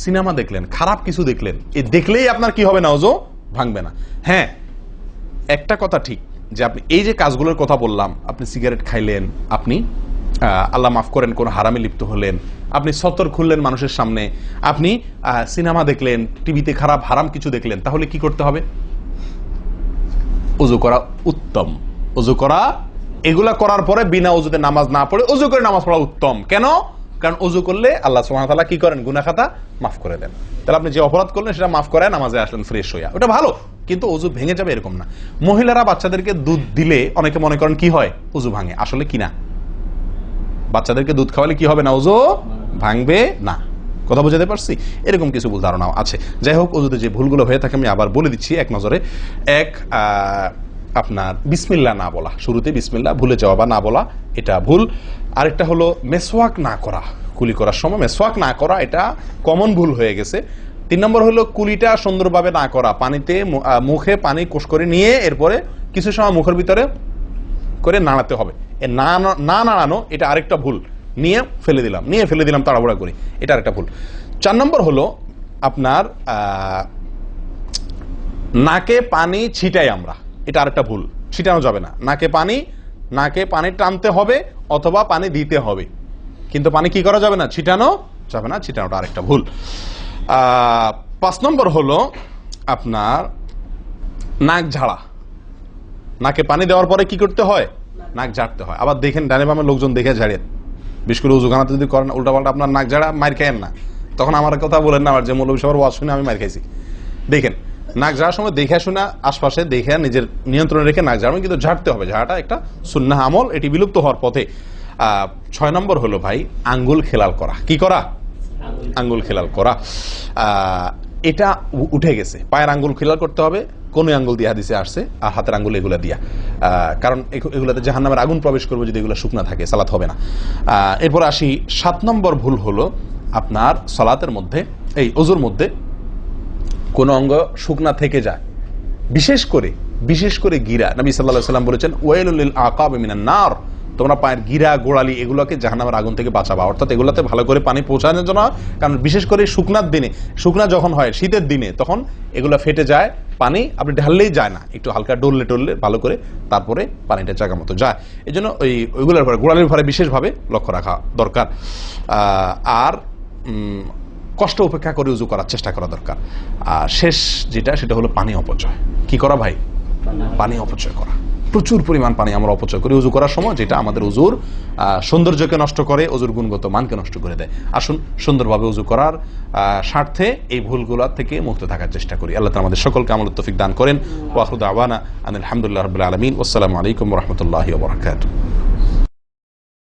সিনেমা দেখলেন, খারাপ কিছু দেখলেন, এই দেখলেই আপনার কি হবে না? ওযু ভাঙবে না। হ্যাঁ, একটা কথা ঠিক যে আপনি এই যে কাজগুলোর কথা বললাম, আপনি সিগারেট খাইলেন, আপনি আল্লাহ মাফ করেন কোন হারামে লিপ্ত হলেন, আপনি সতর খুললেন মানুষের সামনে, আপনি সিনেমা দেখলেন, টিভিতে খারাপ হারাম কিছু দেখলেন, তাহলে কি করতে হবে? ওযু করা উত্তম। ওযু করা, এগুলা করার পরে বিনা ওযুতে নামাজ না পড়ে ওযু করে নামাজ পড়া উত্তম। কেন? কারণ ওযু করলে আল্লাহ সুবহানাহু ওয়া তাআলা কি করেন? গুনাহ খাতা মাফ করে দেন। তাহলে আপনি যে অপরাধ করলেন সেটা মাফ করে নামাজে আসলেন ফ্রেশ হইয়া, ওটা ভালো। কিন্তু ওযু ভেঙে যাবে এরকম না। মহিলারা বাচ্চাদেরকে দুধ দিলে অনেকে মনে করেন কি হয়? ওযু ভাঙে। আসলে কি না, বাচ্চাদেরকে দুধ খাওয়ালে কি হবে না? ওযু ভাঙবে না। কথা বুঝাতে পারছি? এরকম কিছু ভুল ধারণাও আছে। যাই হোক, ওযুতে যে ভুলগুলো হয়ে থাকে আমি আবার বলে দিচ্ছি এক নজরে। এক, আপনার বিসমিল্লাহ না বলা, শুরুতে বিসমিল্লাহ ভুলে যাওয়া বা না বলা, এটা ভুল। আরেকটা হলো মেসওয়াক না করা, কুলি করার সময় মেসওয়াক না করা, এটা কমন ভুল হয়ে গেছে। 3 নম্বর হলো কুলিটা সুন্দরভাবে না করা, পানিতে মুখে পানি কোষ করে নিয়ে এরপরে কিছু সময় মুখের ভিতরে করে নাড়াতে হবে। না নাড়ানো, এটা আরেকটা ভুল। নিয়ে ফেলে দিলাম তাড়াহুড়া করে, এটা আরেকটা ভুল। 4 নম্বর হলো আপনার নাকে পানি ছিটাই আমরা, এটা আরেকটা ভুল। ছিটানো যাবে না নাকে পানি টানতে হবে অথবা পানি দিতে হবে, কিন্তু পানি কি করা যাবে না? ছিটানো যাবে না, ছিটানোটা আরেকটা ভুল। 5 নম্বর হলো আপনার নাক ঝাড়া। নাকে পানি দেওয়ার পরে কি করতে হয়? নাক ঝাড়তে হয়। আবার দেখেন ডানে বামে লোকজন দেখে ঝাড়েন, বিশেষ করে উজুখানাতে যদি করেন উল্টাপাল্টা আপনার নাক ঝাড়া, মার খায়েন না। তখন আমার কথা বলেন না, আমার যে মৌলভী সবার ওয়াজ শুনে আমি মার খাইছি। দেখেন, নাক ঝাড়ার সময় দেখে শোনা, আশপাশে দেখে নিজের নিয়ন্ত্রণে রেখে নাক ঝাড়বেন, কিন্তু ঝাড়তে হবে। ঝাড়াটা একটা সুন্নাহ আমল, এটি বিলুপ্ত হওয়ার পথে। 6 নম্বর হলো ভাই আঙ্গুল খেলাল করা। কি করা? আঙ্গুল খেলাল করা। এটা উঠে গেছে। পায়ের আঙ্গুল খেলাল করতে হবে, কোন আঙ্গুল দিয়ে হাদিসে আসছে, আর হাতের আঙ্গুল এগুলা দিয়া, কারণ এগুলাতে জাহান্নামের আগুন প্রবেশ করবে যদি এগুলো শুকনা থাকে, সালাত হবে না। এরপর আসি 7 নম্বর ভুল হলো আপনার সালাতের মধ্যে, এই ওযুর মধ্যে কোন অঙ্গ শুকনা থেকে যায়, বিশেষ করে গিরা। নবী সাল্লাল্লাহু আলাইহি ওয়াসাল্লাম বলেছেন ওয়াইলুল লিল আকাবি মিনান নার, তোমরা পায়ের গিরা গোড়ালি এগুলোকে জাহান্নামের আগুন থেকে বাঁচাবা, অর্থাৎ এগুলোতে ভালো করে পানি পৌঁছানোর জন্য। কারণ বিশেষ করে শুকনার দিনে, শুকনা যখন হয় শীতের দিনে, তখন এগুলো ফেটে যায়, পানি আপনি ঢাললেই যায় না, একটু হালকা ডললে টললে ভালো করে তারপরে পানিটা জায়গা মতো যায়। এই জন্য ওইগুলোর পরে গোড়ালির পরে বিশেষভাবে লক্ষ্য রাখা দরকার। আর কষ্ট উপেক্ষা করে উজু করার চেষ্টা করা দরকার। আর শেষ যেটা, সেটা হলো পানি অপচয়। কি করা ভাই? পানি অপচয় করা। প্রচুর পরিমাণ পানি আমরা অপচয় করি উজু করার সময়, যেটা আমাদের উজুর সৌন্দর্যকে নষ্ট করে, উজুর গুণগত মানকে নষ্ট করে দেয়। আসুন সুন্দরভাবে উজু করার স্বার্থে এই ভুলগুলোর থেকে মুক্ত থাকার চেষ্টা করি। আল্লাহ তাআলা আমাদের সকলকে আমলের তৌফিক দান করেন। ওয়া আখিরু দাওয়ানা আনিল হামদুলিল্লাহি রাব্বিল আলামিন। ওয়াসসালামু আলাইকুম ওয়া রাহমাতুল্লাহি ওয়া বারাকাতুহু।